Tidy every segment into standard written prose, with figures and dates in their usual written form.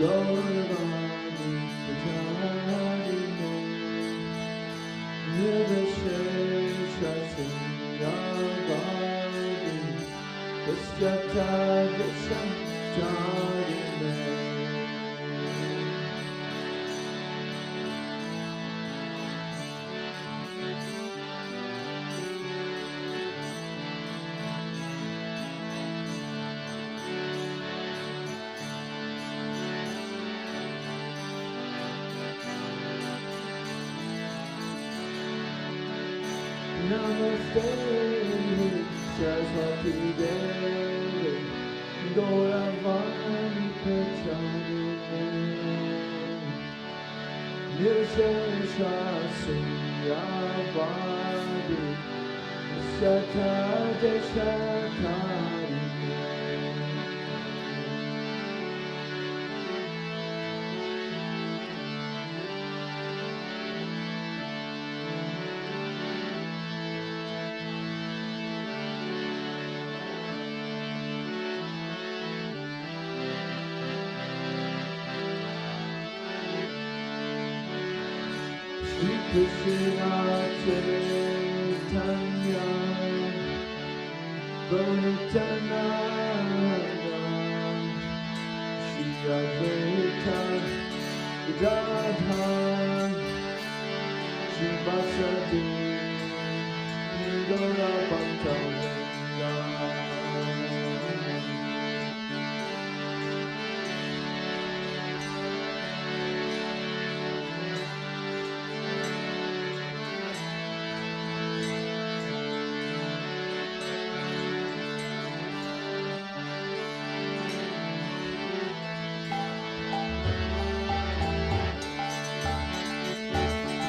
Gauravani Pujari Nirvishesha Sinyavadi Visyata Vishamcharine. Namaste, Saraswati Devi, Gauravani Pujari Nirvishesha Sinyavadi Visyata Vishamcharine. Krishna Chaitanya Gauritananda Shri Advaita Gadadhar Shivasati Gaurabhakta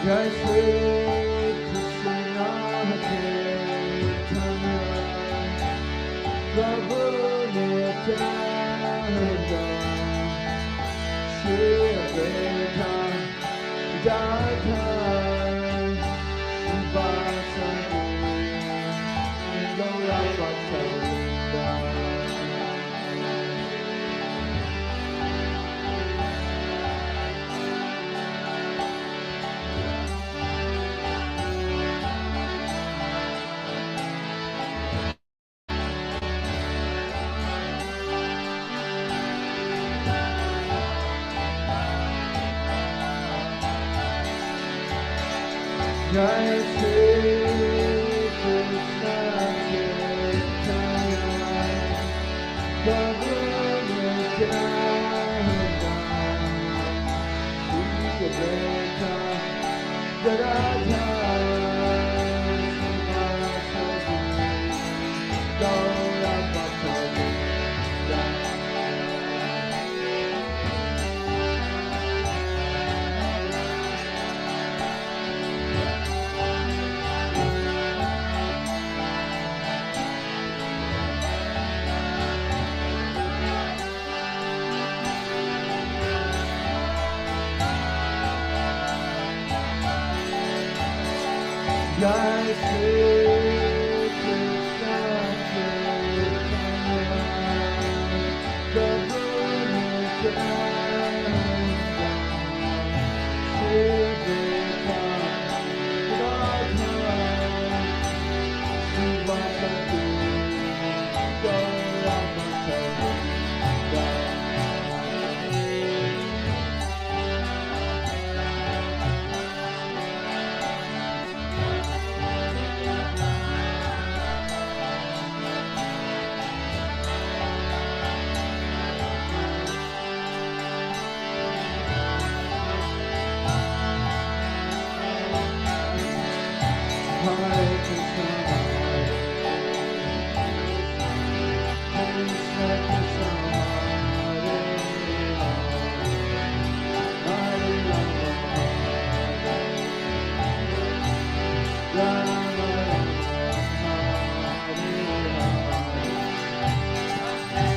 Jai Shri Krishna Chaitanya Prabhu Nityananda Shri Advaita Gadadhar Shivasati Gaurabhakta. Jai Shri Krishna Chaitanya Prabhu Nityananda Shri Advaita Gadadhar Shivasati Gaurabhakta. Jai Shri Krishna Chaitanya Prabhu Nityananda Shri Advaita Gadadhar Shivasati Gaurabhakta. Hare Krishna, Krishna Krishna, Hare Hare, Hare Rama, Rama Rama, Hare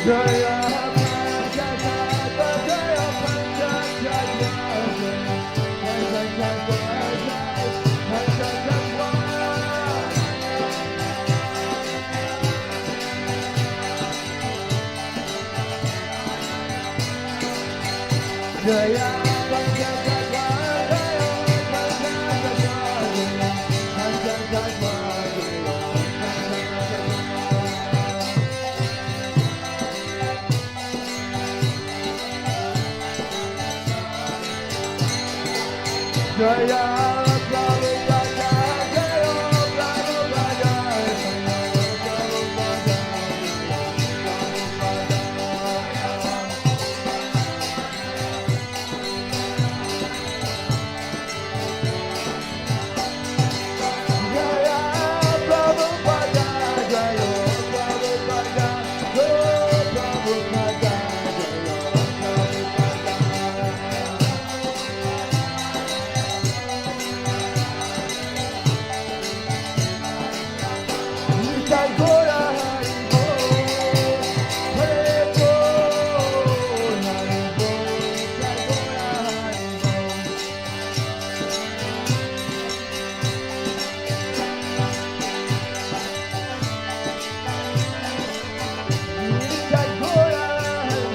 Jaya Panchatattva, Jaya Panchatattva, Panchatattva, Panchatattva. Jaya Panchatattva, Jaya Panchatattva, Panchatattva, Jaya Prabhupada, Jaya Prabhupada, Jaya Prabhupada, Jaya Prabhupada, Jaya Prabhupada, Gora Hari Bol, Hare Bol, Hari Bol, Gora Hari Bol. Gora Hari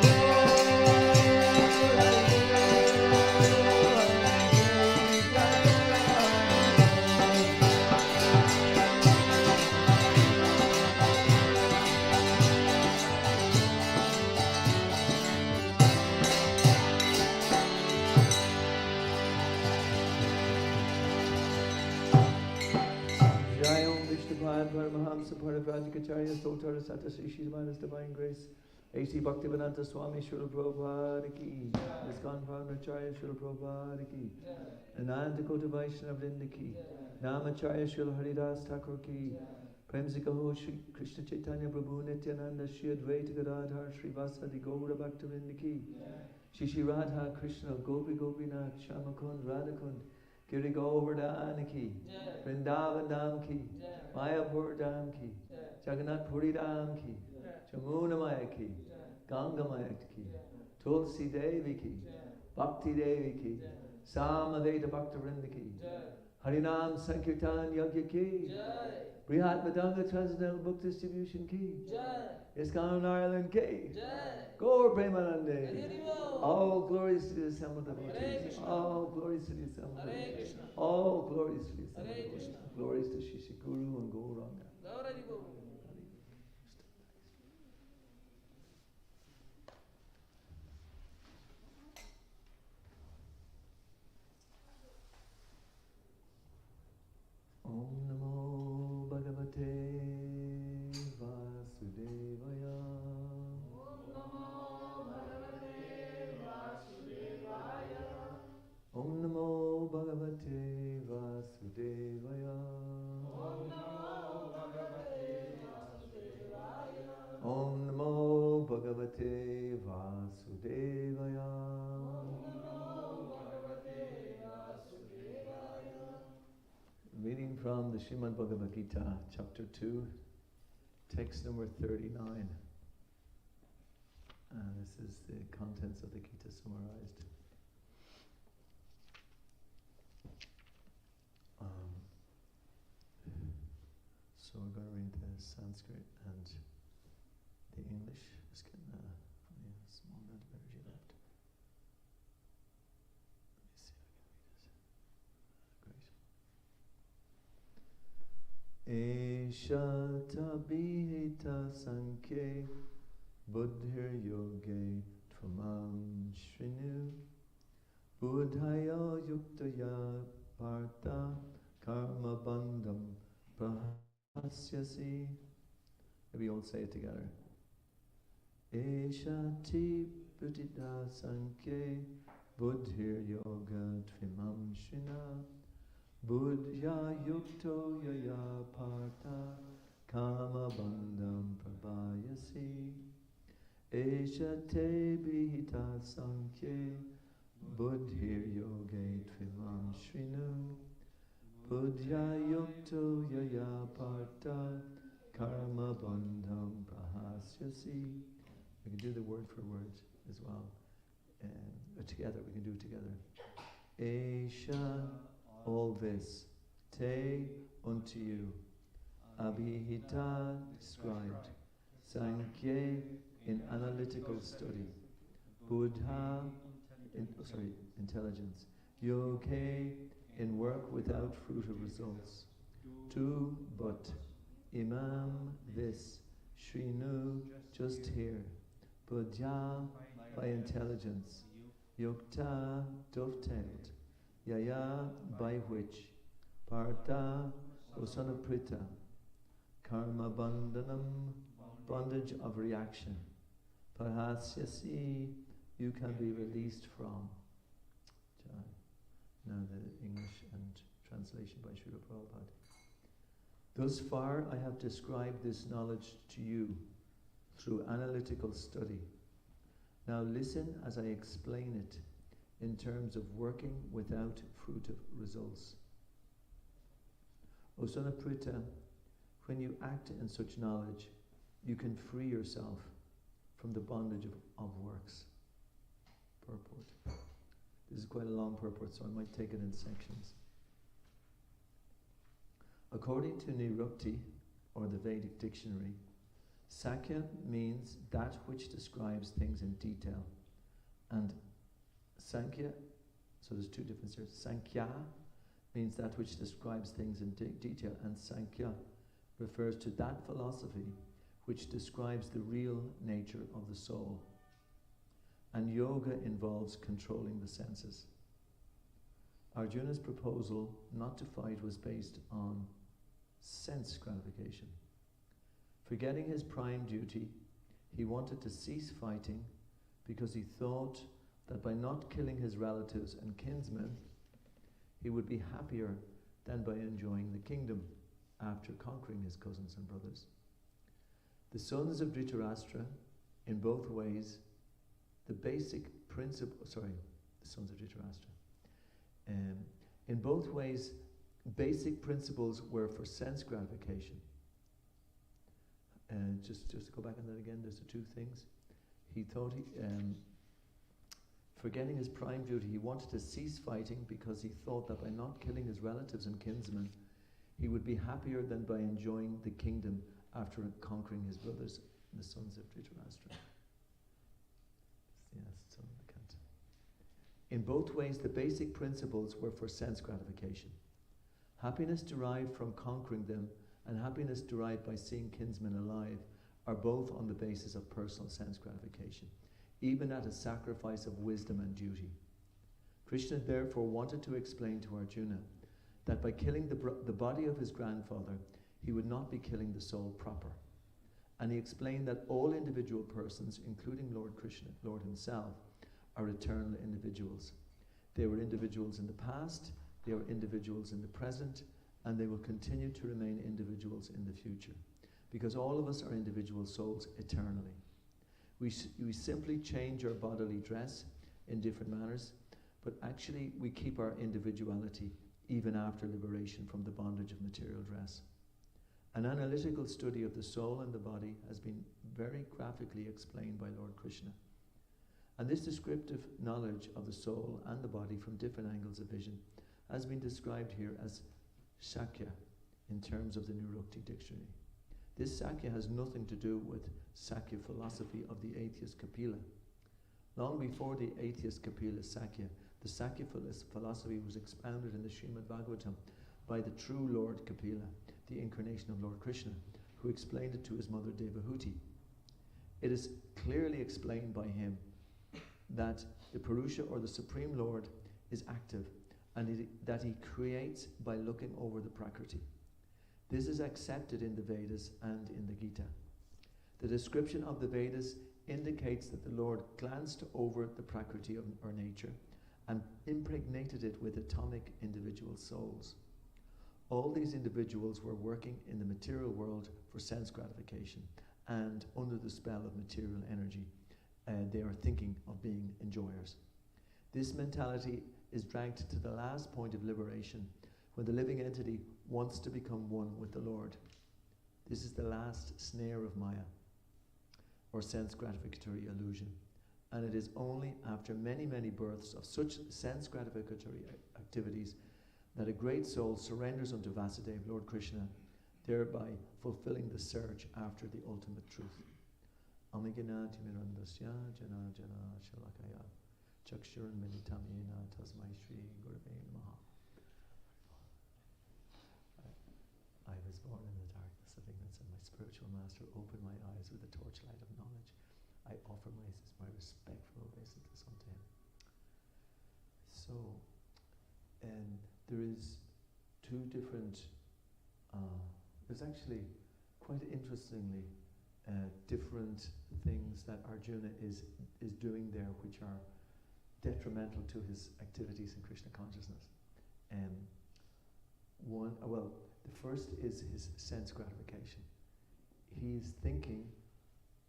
Jai Om Vishnupaya Paramahamsa Parivrajakacharya Stotara Sata Sri Shrimanas Divine Grace A.C. Bhaktivedanta Swami Srila Prabhupada Ki ISKCON Pramacharya Srila Prabhupada Ki Ananta Kota Vaishnava Vrinda Ki Namacharya Srila Haridas Thakur Ki Premsika Ho Shri Krishna Chaitanya Prabhu Nityananda Shri Advaita Gadadhar Sri Vasadi Gaura Bhaktivinoda Ki Shri Radha Krishna Gopi Gopinath Shamakund Radhakund Giri Govardhana Ki Vrindavan Dham Ki Mayapur Dham Ki Jagannath Puri Dham Ki Jamuna Maya Ki Ganga Maya Ki Tulsi Devi Ki Bhakti Devi Ki Samaveda Bhakta Vrinda Ki Harinam Sankirtan Yagya Ki Brihat Vedanga Transcendental Book Distribution Ki ISKCON Ireland Ki Gaur Premanande. All glories to the assembled devotees. All glories to the assembled devotees. All glories to the assembled devotees. Glories to Shishi Guru and Gauranga. Om Namo Bhagavate Vasudevaya. Om Namo Bhagavate Vasudevaya. Om Namo Bhagavate Vasudevaya. Reading from the Srimad Bhagavad Gita, chapter 2, text number 39. This is the contents of the Gita summarized. So we're going to read the Sanskrit and the English. Just getting a small amount of energy left. Let me see if I can read this. Esha tabihita sankhe buddhir yoge tvamam shrinu buddhaya yuktaya partha karma bandham prahasyasi. Maybe you'll say it together. Esha ti buddhita sankhe buddhir yoga tvamam shrinu buddhya yukto yaya partha kama bandham prabhayasi. Esha te bihita sankhe buddhir yoge tvimam shrinu buddhya yukto yaya partha karma bandham prahasyasi. We can do the word for word as well. Together, we can do it together. Esha, all this, te, unto you, abhihita, described, sankhya, in analytical study, buddha, intelligence, yoke, in work without fruit of results, tu, but, imam, this, shrinu, just here, buddha, by intelligence, yukta, dovetailed, yaya, by which, partha, O son of Pritha, karma bandhanam, bondage of reaction, parhasyasi, you can be released from. Now the English and translation by Srila Prabhupada. Thus far I have described this knowledge to you through analytical study. Now listen as I explain it in terms of working without fruit of results. O son of Pritha, when you act in such knowledge, you can free yourself from the bondage of works. Purport. This is quite a long purport, so I might take it in sections. According to Nirukti, or the Vedic dictionary, Sakya means that which describes things in detail. And Sankhya, so there's two different words. Sankhya means that which describes things in detail, and Sankhya refers to that philosophy which describes the real nature of the soul. And yoga involves controlling the senses. Arjuna's proposal not to fight was based on sense gratification. Forgetting his prime duty, he wanted to cease fighting because he thought that by not killing his relatives and kinsmen, he would be happier than by enjoying the kingdom after conquering his cousins and brothers. The sons of Dhritarashtra, in both ways, the sons of Dhritarashtra. In both ways, basic principles were for sense gratification. Just to go back on that again, there's the two things. He thought forgetting his prime duty, he wanted to cease fighting because he thought that by not killing his relatives and kinsmen, he would be happier than by enjoying the kingdom after conquering his brothers, the sons of Dhritarashtra. In both ways, the basic principles were for sense gratification. Happiness derived from conquering them and happiness derived by seeing kinsmen alive are both on the basis of personal sense gratification, even at a sacrifice of wisdom and duty. Krishna therefore wanted to explain to Arjuna that by killing the body of his grandfather, he would not be killing the soul proper. And he explained that all individual persons, including Lord Krishna, Lord himself, are eternal individuals. They were individuals in the past, they are individuals in the present, and they will continue to remain individuals in the future, because all of us are individual souls eternally. We simply change our bodily dress in different manners, but actually we keep our individuality even after liberation from the bondage of material dress. An analytical study of the soul and the body has been very graphically explained by Lord Krishna. And this descriptive knowledge of the soul and the body from different angles of vision has been described here as Sakya in terms of the Nirukti dictionary. This Sakya has nothing to do with Sakya philosophy of the atheist Kapila. Long before the atheist Kapila Sakya, the Sakya philosophy was expounded in the Srimad Bhagavatam by the true Lord Kapila, the incarnation of Lord Krishna, who explained it to his mother Devahuti. It is clearly explained by him that the Purusha, or the Supreme Lord, is active, and that he creates by looking over the Prakriti. This is accepted in the Vedas and in the Gita. The description of the Vedas indicates that the Lord glanced over the Prakriti of our nature and impregnated it with atomic individual souls. All these individuals were working in the material world for sense gratification, and under the spell of material energy, they are thinking of being enjoyers. This mentality is dragged to the last point of liberation, when the living entity wants to become one with the Lord. This is the last snare of Maya. or sense gratificatory illusion. And it is only after many, many births of such sense gratificatory activities that a great soul surrenders unto Vasudeva, Lord Krishna, thereby fulfilling the search after the ultimate truth. Amigana timirandasya jana jana shalakaya chakshuran militamena tasmai shri gurave namaha. I was born in the darkness of ignorance, and my spiritual master opened my eyes with the torchlight of knowledge. I offer my respectful obeisances unto him. So, and there is two different, there's actually quite interestingly different things that Arjuna is doing there which are detrimental to his activities in Krishna consciousness. The first is his sense gratification. He's thinking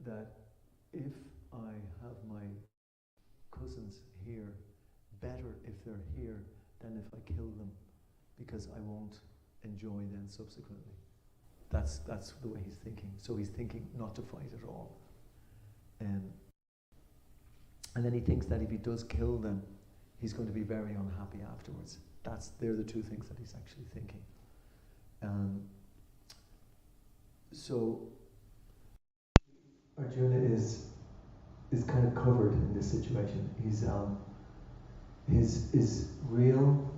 that if I have my cousins here, better if they're here than if I kill them, because I won't enjoy them subsequently. That's the way he's thinking. So he's thinking not to fight at all. And then he thinks that if he does kill them, he's going to be very unhappy afterwards. They're the two things that he's actually thinking. So Arjuna is kind of covered in this situation. He's his real,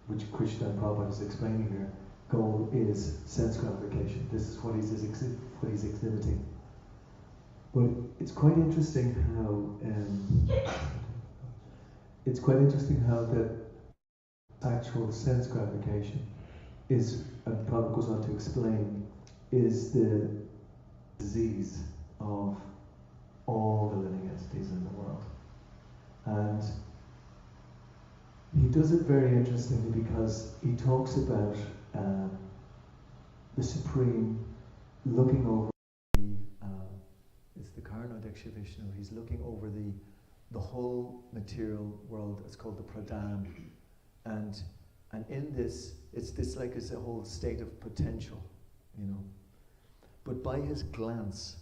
which Krishna and Prabhupada is explaining here, goal is sense gratification. This is what he's exhibiting. But it's quite interesting how that actual sense gratification is, and Prabhupada goes on to explain, is the disease of all the living entities in the world. And he does it very interestingly because he talks about the Supreme looking over it's the Karnadeksha Vishnu. He's looking over the whole material world. It's called the Pradhan, and in this, it's a whole state of potential, you know. But by his glance,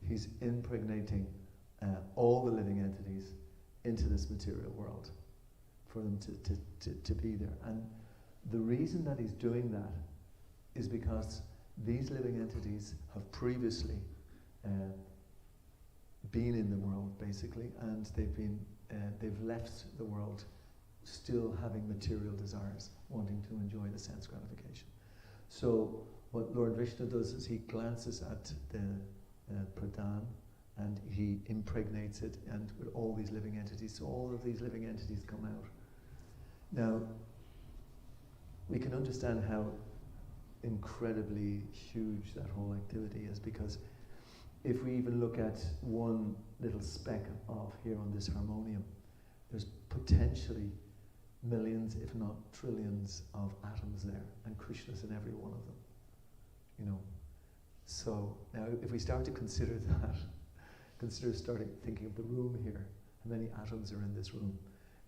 he's impregnating all the living entities into this material world for them to be there. And the reason that he's doing that is because these living entities have previously been in the world, basically, and they've left the world still having material desires, wanting to enjoy the sense gratification. So what Lord Vishnu does is he glances at the Pradhan and he impregnates it, and with all these living entities, so all of these living entities come out. Now, we can understand how incredibly huge that whole activity is, because if we even look at one little speck of here on this harmonium, there's potentially millions, if not trillions, of atoms there, and Krishna's in every one of them, you know. So now if we start to consider that, starting thinking of the room here, how many atoms are in this room,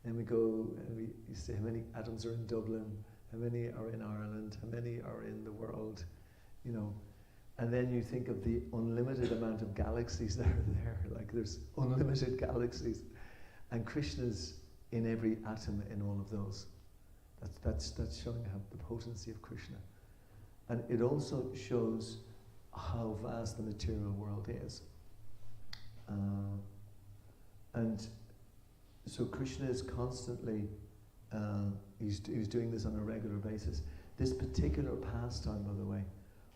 and we go and we say how many atoms are in Dublin, how many are in Ireland, how many are in the world, you know. And then you think of the unlimited amount of galaxies that are there, like there's unlimited galaxies, and Krishna's in every atom in all of those. That's showing how the potency of Krishna. And it also shows how vast the material world is. And so Krishna is constantly, he's doing this on a regular basis. This particular pastime, by the way,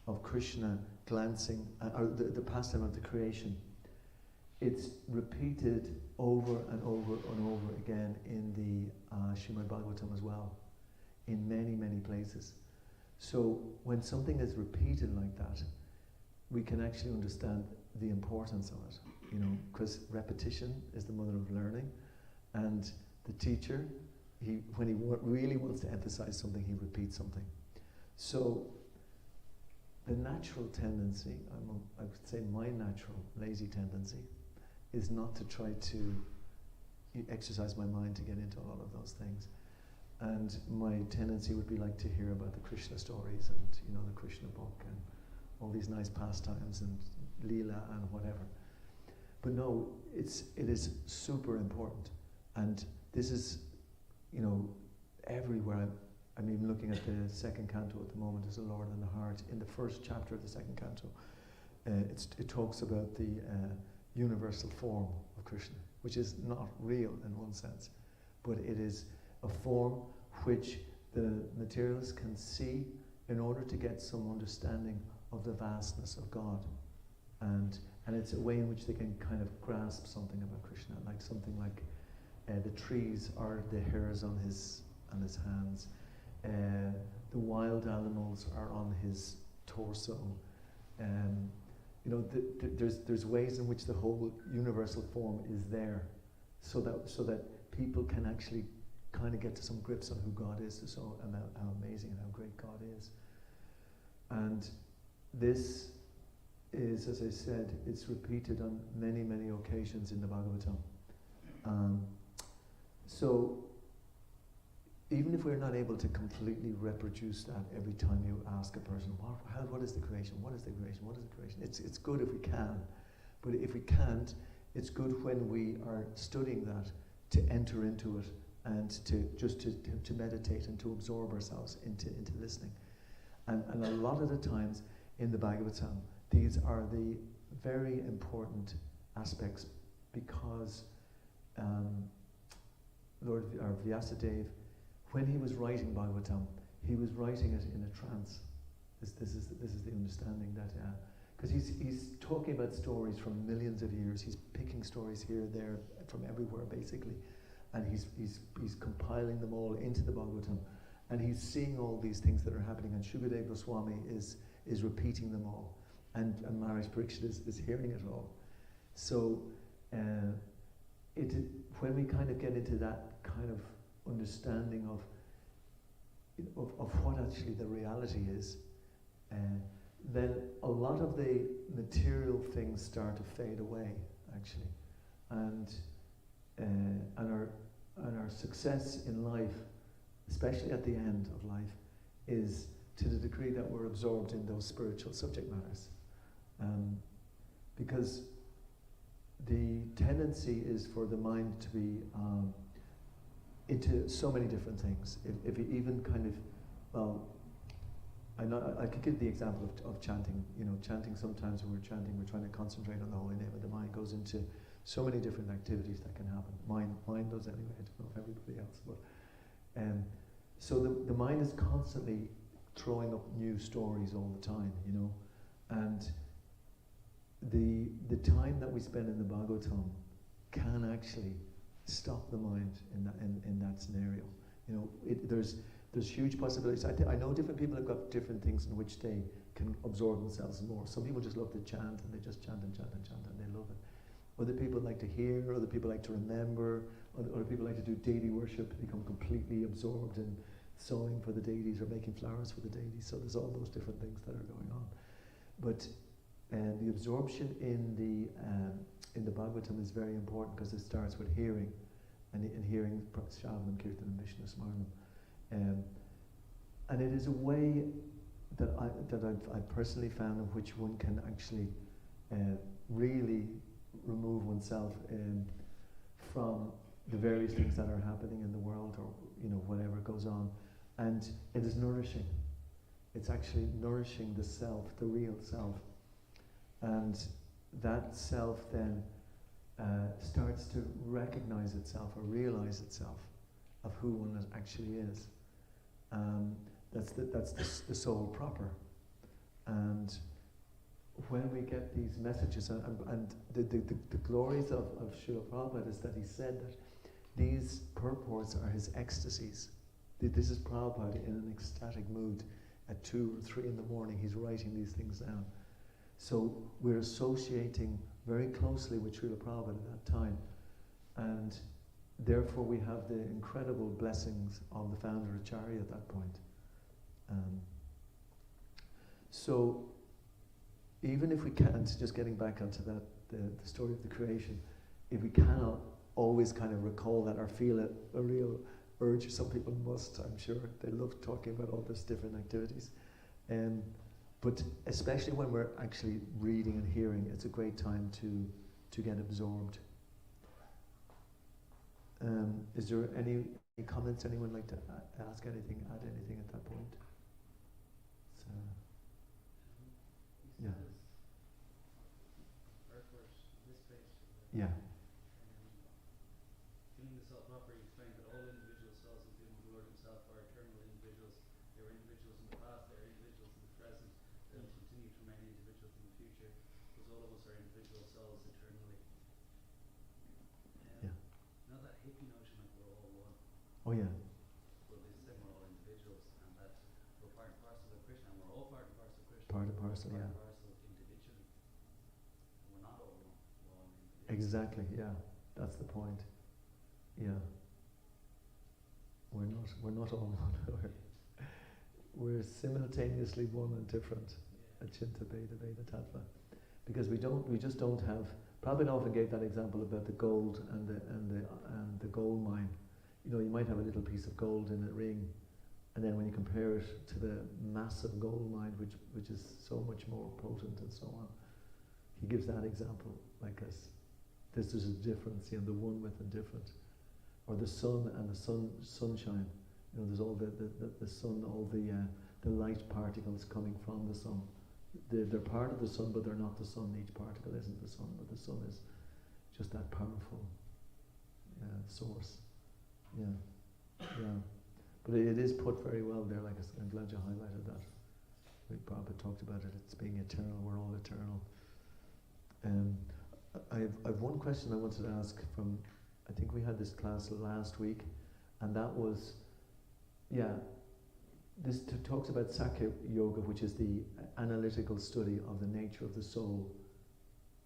of Krishna glancing, or the pastime of the creation, it's repeated over and over and over again in the Srimad Bhagavatam as well, in many, many places. So when something is repeated like that, we can actually understand the importance of it, you know, because repetition is the mother of learning, and the teacher, when he really wants to emphasize something, he repeats something. So the natural tendency, I would say my natural lazy tendency, is not to try to exercise my mind to get into a lot of those things. And my tendency would be like to hear about the Krishna stories and, you know, the Krishna book and all these nice pastimes and Leela and whatever. But no, it is super important. And this is, everywhere. I'm even looking at the second canto at the moment, Is the Lord in the Heart. In the first chapter of the second canto, it talks about the universal form of Krishna, which is not real in one sense, but it is a form which the materialists can see in order to get some understanding of the vastness of God. And it's a way in which they can kind of grasp something about Krishna, like something like the trees are the hairs on his hands, the wild animals are on his torso. There's ways in which the whole universal form is there, so that people can actually kind of get to some grips on who God is, and how amazing and how great God is. And this is, as I said, it's repeated on many, many occasions in the Bhagavatam. So even if we're not able to completely reproduce that every time you ask a person, what is the creation? What is the creation? What is the creation? It's good if we can, but if we can't, it's good when we are studying that to enter into it and to meditate and to absorb ourselves into listening. And a lot of the times in the Bhagavatam, these are the very important aspects, because Lord Vyasadeva, when he was writing Bhagavatam, he was writing it in a trance. This is the understanding that, because he's talking about stories from millions of years. He's picking stories here, there, from everywhere basically, and he's compiling them all into the Bhagavatam, and he's seeing all these things that are happening. And Shukadeva Goswami is repeating them all, and Maharaj Parikshit is hearing it all. So when we kind of get into that kind of understanding of what actually the reality is, then a lot of the material things start to fade away, actually, and our success in life, especially at the end of life, is to the degree that we're absorbed in those spiritual subject matters, because the tendency is for the mind to be into so many different things. If you even kind of, I could give the example of chanting. Chanting, sometimes when we're chanting, we're trying to concentrate on the holy name, and the mind goes into so many different activities that can happen. Mine does anyway, I don't know if everybody else, but so the mind is constantly throwing up new stories all the time, and the time that we spend in the Bhagavatam can actually stop the mind in that scenario. There's huge possibilities. I know different people have got different things in which they can absorb themselves more. Some people just love to chant, and they just chant and chant and chant, and they love it. Other people like to hear, other people like to remember, other people like to do deity worship, become completely absorbed in sewing for the deities or making flowers for the deities. So there's all those different things that are going on. But the absorption in the Bhagavatam is very important, because it starts with hearing, and hearing Shravanam, Kirtan, and Vishnu Smaranam. And it is a way that I've personally found in which one can actually really remove oneself from the various things that are happening in the world, or whatever goes on. And it is nourishing. It's actually nourishing the self, the real self. And that self then starts to recognize itself or realize itself of who one actually is. That's the soul proper. And when we get these messages, and the glories of Srila Prabhupada is that he said that these purports are his ecstasies. This is Prabhupada in an ecstatic mood at 2 or 3 in the morning. He's writing these things down. So we're associating very closely with Srila Prabhupada at that time, and therefore we have the incredible blessings of the founder Acharya at that point. So even if we can't, just getting back onto that, the story of the creation, if we cannot always kind of recall that or feel a real urge, some people must, I'm sure, they love talking about all these different activities. But especially when we're actually reading and hearing, it's a great time to get absorbed. Is there any comments? Anyone like to ask anything, add anything at that point? So, yeah. Yeah. Feeling the self proper, he explained that all individual souls, including the Lord himself, are eternal individuals. They were individuals in the past, they are individuals in the present, they will continue to remain individuals in the future, because all of us are individual souls eternally. Yeah. You know that hippie notion like we're all one? Oh yeah. Well, they say we're all individuals, and that we're part and parcel of Krishna, and we're all part and parcel of Krishna. Part and parcel, part yeah. and parcel individually. We're not all one. We're all individuals. Exactly, yeah. That's the point. Yeah. We're not all one. We're simultaneously one and different. Achinta Bheda Veda Tattva. Because we just don't have. Prabhupada often gave that example about the gold and the gold mine. You know, you might have a little piece of gold in a ring, and then when you compare it to the massive gold mine, which is so much more potent and so on, he gives that example, like as this is a difference, you know, the one with the different. Or the sun and the sunshine. You know, there's all the sun, all the light particles coming from the sun. They're part of the sun, but they're not the sun. Each particle isn't the sun, but the sun is just that powerful source. Yeah, yeah. But it is put very well there. Like I'm glad you highlighted that. Like Prabhupada talked about it. It's being eternal. We're all eternal. I've one question I wanted to ask from. I think we had this class last week, and that was, this talks about Sakya Yoga, which is the analytical study of the nature of the soul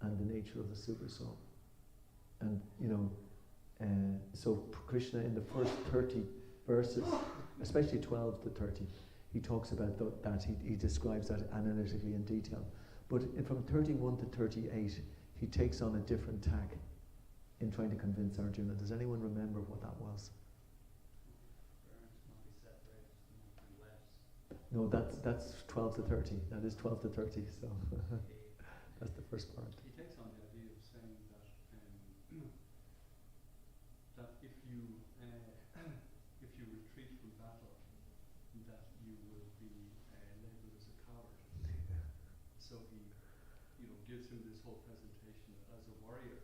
and the nature of the super soul. And, you know, so Krishna in the first 30 verses, especially 12 to 30, he talks about that, he describes that analytically in detail. But from 31 to 38, he takes on a different tack in trying to convince Arjuna. Does anyone remember what that was? No, that's 12 to 30. That is 12 to 30. So that's the first part. He takes on the idea of saying that that if you retreat from battle, that you will be labelled as a coward. So he, gives him this whole presentation as a warrior.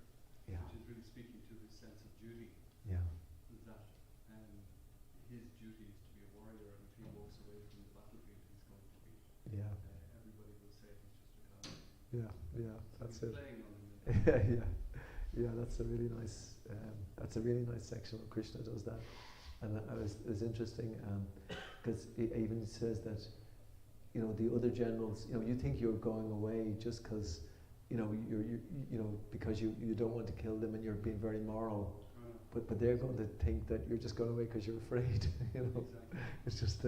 Yeah. Which is really speaking to his sense of duty. Yeah. That his duty is to be a warrior, and if he walks away from the battlefield, he's going to be. Yeah. Everybody will say he's just a coward. Yeah, yeah, so that's he's it. Playing on him. Yeah. That's a really nice. That's a really nice section where Krishna does that, and it's interesting because he even says that, the other generals, you think you're going away just because. You're because you don't want to kill them and you're being very moral, but they're going to think that you're just going away because you're afraid. Exactly. It's just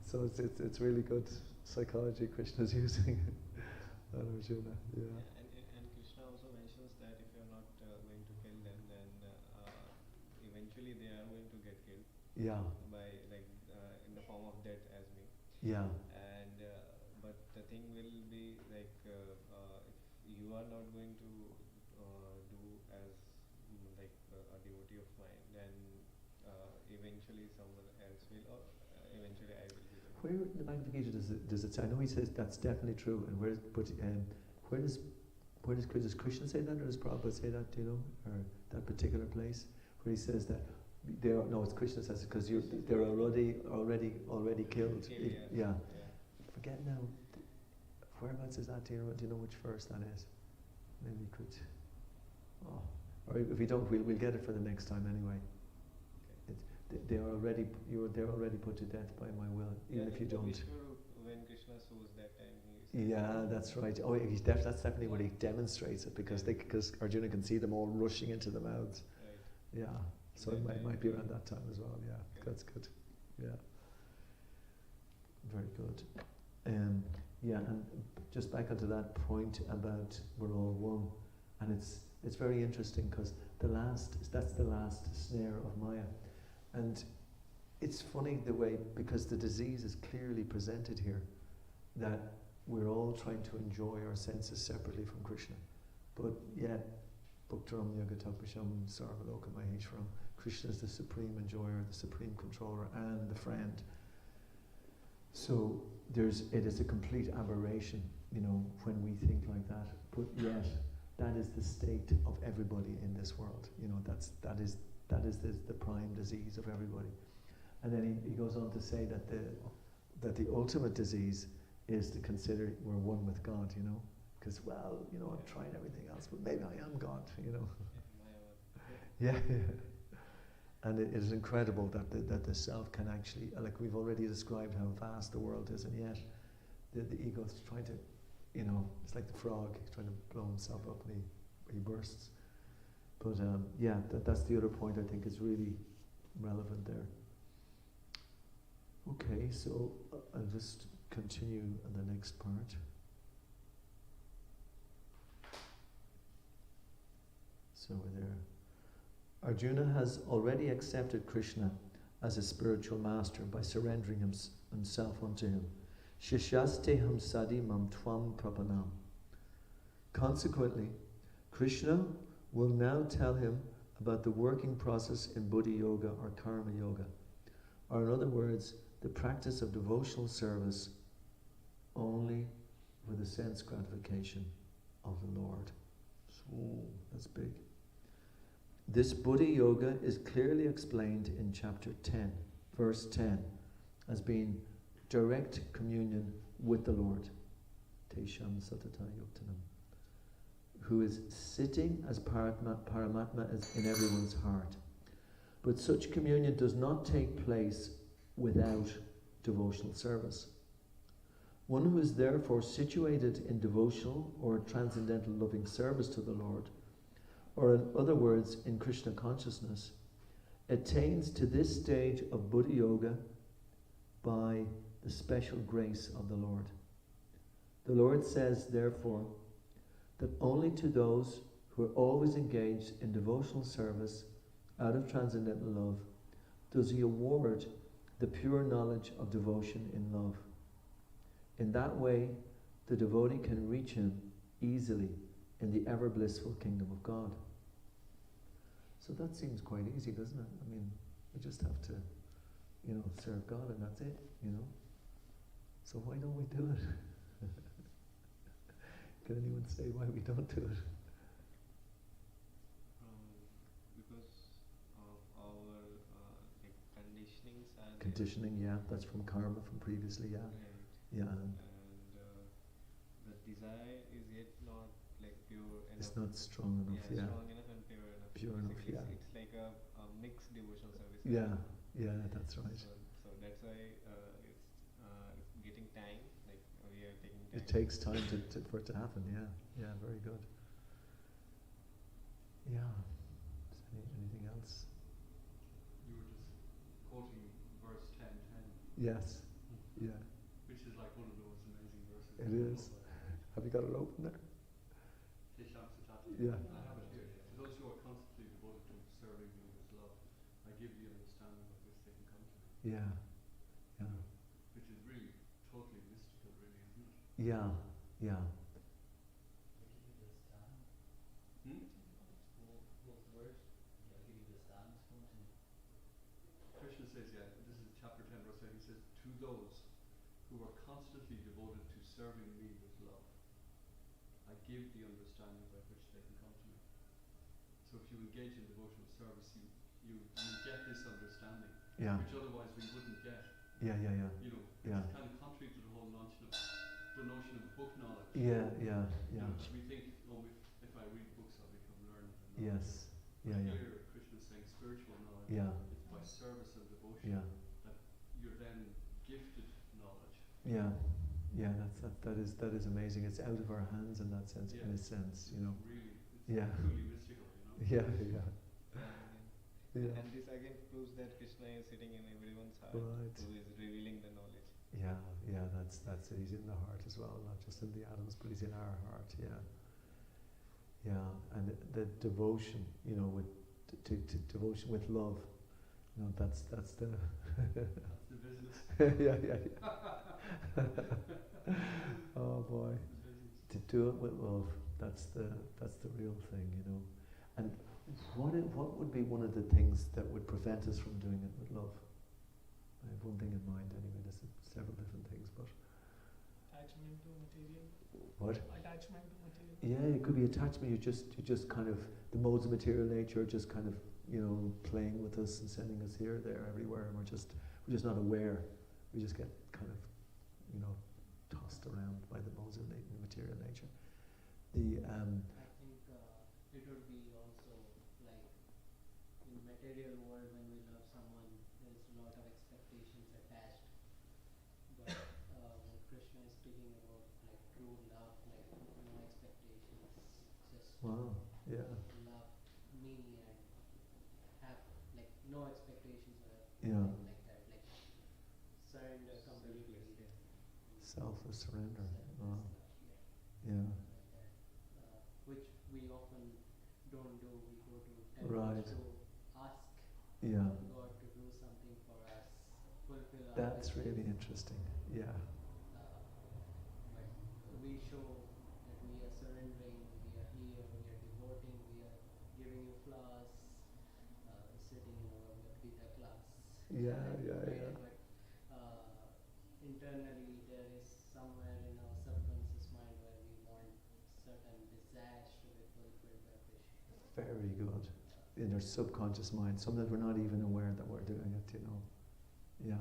so it's really good psychology Krishna's using on Arjuna. Yeah. And Krishna also mentions that if you're not going to kill them, then eventually they are going to get killed. Yeah. By in the form of death as me. Yeah. And but the thing will be like if you are not going to do as like a devotee of mine, then eventually someone else will, or eventually I will be. Where in the Bhagavad Gita does it say? I know he says that's definitely true, and where does Krishna say that, or does Prabhupada say that? Do you know, or that particular place where he says that? It's Krishna says it because they're already killed. Yeah. Forget now. Whereabouts is that? Do you know which verse that is? Maybe you could. Oh, or if we don't, we'll get it for the next time anyway. Okay. They're already put to death by my will, even if you don't. When Krishna shows that time, yeah, that's right. Oh, that's definitely what he demonstrates it because Arjuna can see them all rushing into the mouths. Right. Yeah. So it might be around that time as well. Yeah, okay. That's good. Yeah. Very good. And just back onto that point about we're all one, and it's very interesting because that's the last snare of Maya, and it's funny the way, because the disease is clearly presented here. that we're all trying to enjoy our senses separately from Krishna. But yet, Bhaktaram Yagatapasham Sarvaloka Maheshwaram, Krishna is the supreme enjoyer, the supreme controller, and the friend. So it is a complete aberration, when we think like that. But yet, that is the state of everybody in this world. That is the prime disease of everybody. And then he goes on to say that the ultimate disease is to consider we're one with God, because I'm trying everything else, but maybe I am God, Yeah. And it is incredible that the self can actually, like we've already described how vast the world is, and yet the ego is trying to, it's like the frog, he's trying to blow himself up and he bursts. But that's the other point I think is really relevant there. Okay, so I'll just continue in the next part. So we're there. Arjuna has already accepted Krishna as a spiritual master by surrendering himself unto him. Shishyaste sadi mam tvam prapanam. Consequently, Krishna will now tell him about the working process in Buddha Yoga or Karma Yoga, or in other words, the practice of devotional service only for the sense gratification of the Lord. So, that's big. This Buddha Yoga is clearly explained in chapter 10, verse 10, as being direct communion with the Lord, Tesham Satata Yuktanam, who is sitting as Paramatma as in everyone's heart. But such communion does not take place without devotional service. One who is therefore situated in devotional or transcendental loving service to the Lord, or in other words, in Krishna consciousness, attains to this stage of Buddha Yoga by the special grace of the Lord. The Lord says, therefore, that only to those who are always engaged in devotional service out of transcendental love does he award the pure knowledge of devotion in love. In that way, the devotee can reach him easily in the ever blissful kingdom of God. So that seems quite easy, doesn't it? I mean, we just have to, serve God and that's it, So why don't we do it? Can anyone say why we don't do it? Because of our conditionings and Conditioning, yeah, that's from karma from previously, yeah. Right. Yeah. And the desire is yet not pure enough. It's not strong enough, yeah. Strong enough and pure enough. Pure enough, Basically, yeah. It's like a mixed devotional service. Yeah, that's right. So that's why it's getting time. We are taking time. It takes time for it to happen, yeah. Yeah, very good. Yeah. Is anything else? You were just quoting verse 10:10. Yes. Yeah. Which is like one of those amazing verses. It is. Have you got it open there? Tesham Satata. Yeah. I have it here. To those who are constantly devoted to serving me with love, I give the understanding of which they can come to me. Yeah. Yeah. Which is really totally mystical, really, isn't it? Yeah. Yeah. Krishna says, this is chapter 10, verse 8, he says, to those who are constantly devoted to serving me with love, I give the understanding by which they can come to me. So if you engage in devotional service, you get this understanding, Yeah. which otherwise we wouldn't get. Yeah. It's kind of contrary to the whole notion of book knowledge. Yeah. We think, if I read books, I'll become learned. Yes. Yeah. Here, Krishna is saying spiritual knowledge. Yeah. It's by service and devotion that you're then gifted knowledge. Yeah. That is amazing. It's out of our hands in that sense, in a sense, Really, Yeah. it's truly mystical, Yeah. And this again proves that Krishna is sitting in everyone's heart, Right. who is revealing the knowledge. Yeah, that's it. He's in the heart as well, not just in the atoms, but he's in our heart, yeah. And the devotion, with to devotion with love, that's the That's the business. yeah. Oh boy. To do it with love, that's the real thing, you know. And what would be one of the things that would prevent us from doing it with love? I have one thing in mind anyway. There's several different things, but Attachment to material. what? Attachment to material. Yeah, it could be attachment. You just kind of the modes of material nature are just kind of, you know, playing with us and sending us here, there, everywhere, and we're just not aware. We just get kind of, you know, tossed around by the modes of material nature. The I think it would be also like in material world when we love someone, there's a lot of expectations attached. But when Krishna is speaking about like true love, like no expectations, just wow, yeah, love me and have like no expectations or yeah, anything like that, like surrender completely. selfless surrender. Selfless Wow, love, yeah, like that, which we often don't do. We go to temples right, to ask yeah. God to do something for us, fulfill our That's wishes. really interesting. Yeah, But we show that we are surrendering, we are here, we are devoting, we are giving you flowers, sitting in our Bhagavad Gita class. yeah, every yeah, Friday, yeah. But internally there is somewhere in our subconscious mind where we want certain desires to be fulfilled by Krishna. Very good. In our subconscious mind, something that we're not even aware that we're doing it, you know. Yeah.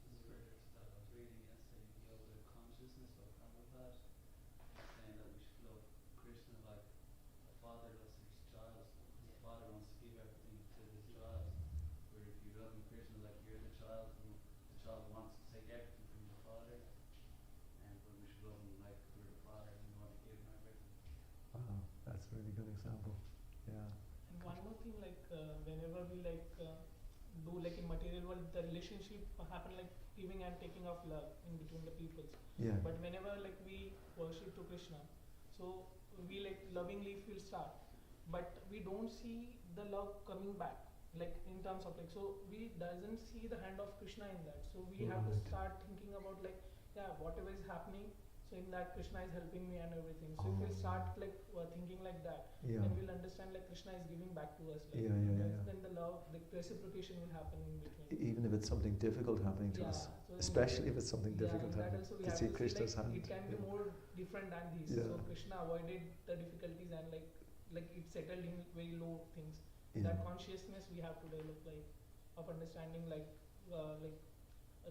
This verse that I was reading yesterday, Yoga of Consciousness by Prabhupada, saying that we should love Krishna like a father loves his child. The father wants to give everything to his child. Where if you love Krishna like you're the child, and the child wants to take everything from the father, and but we should love him like we're the father and we want to give him everything. Wow, that's a really good example. Yeah. And one more thing, like whenever we like do like in material world, the relationship happen like giving and taking of love in between the peoples. Yeah. But whenever like we worship to Krishna, so we like lovingly feel start, but we don't see the love coming back. Like in terms of like, so we doesn't see the hand of Krishna in that. So we have to Right. start thinking about like, yeah, whatever is happening. So in that Krishna is helping me and everything. So if we start like thinking like that, Yeah. then we'll understand like Krishna is giving back to us. Like, Yeah, yeah, yeah, yeah. Then the love, the reciprocation will happen in between. Even if it's something difficult happening to us, So especially if it's something yeah, difficult in that happening, also we to have see to Krishna's see, like, hand. it can be Yeah. more different than these. Yeah. So Krishna avoided the difficulties and like it settled in very low things. Yeah. That consciousness we have to develop, like of understanding like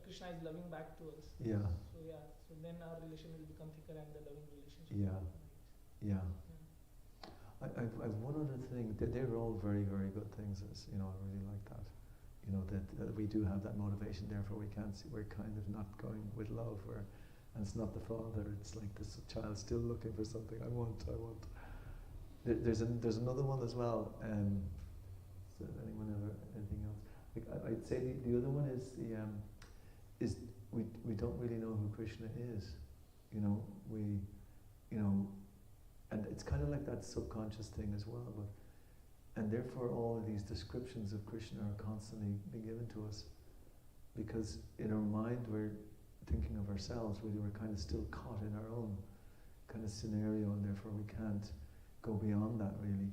Krishna is loving back to us. Yeah. So yeah, so then our relation will become thicker and the loving relationship. Yeah. will become Yeah. Yeah. I've one other thing. They're all very, very good things. You know, I really like that. You know, that we do have that motivation. Therefore, we can't see. We're kind of not going with love, and it's not the father. It's like this child still looking for something. I want. There's another one as well. Does anyone ever anything else? Like I'd say the other one is we don't really know who Krishna is. You know, and it's kind of like that subconscious thing as well. And therefore, all of these descriptions of Krishna are constantly being given to us, because in our mind we're thinking of ourselves. We're kind of still caught in our own kind of scenario, and therefore we can't go beyond that really.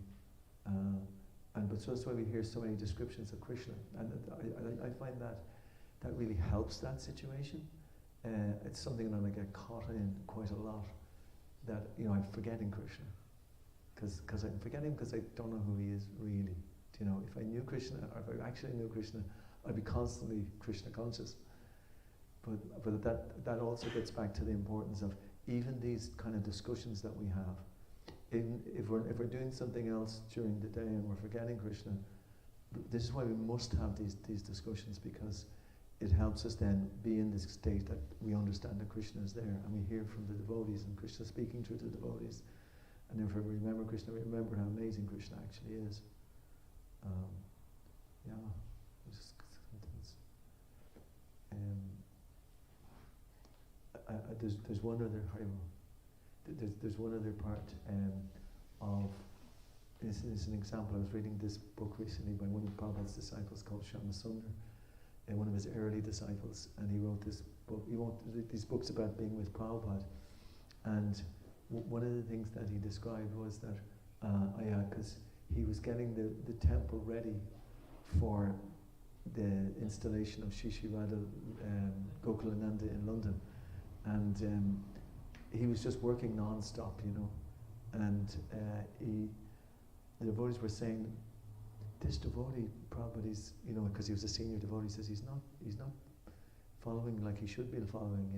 But so that's why we hear so many descriptions of Krishna, and I find that really helps that situation. It's something that I get caught in quite a lot. That I'm forgetting Krishna, because I'm forgetting because I don't know who he is really. You know, if I knew Krishna, or if I actually knew Krishna, I'd be constantly Krishna conscious. But that also gets back to the importance of even these kind of discussions that we have. If we're doing something else during the day and we're forgetting Krishna, this is why we must have these discussions, because it helps us then be in this state that we understand that Krishna is there, and we hear from the devotees, and Krishna speaking through the devotees. And if we remember Krishna, we remember how amazing Krishna actually is. There's one other there's one other part of this is an example. I was reading this book recently by one of Prabhupada's disciples called Shama Sundar, one of his early disciples, and he wrote this but he won't read these books about being with Prabhupada. And one of the things that he described was that, because he was getting the temple ready for the installation of Shishi Radha Gokulananda in London, and he was just working non-stop, and the devotees were saying, this devotee, Prabhupada is, because he was a senior devotee, says he's not following like he should be following,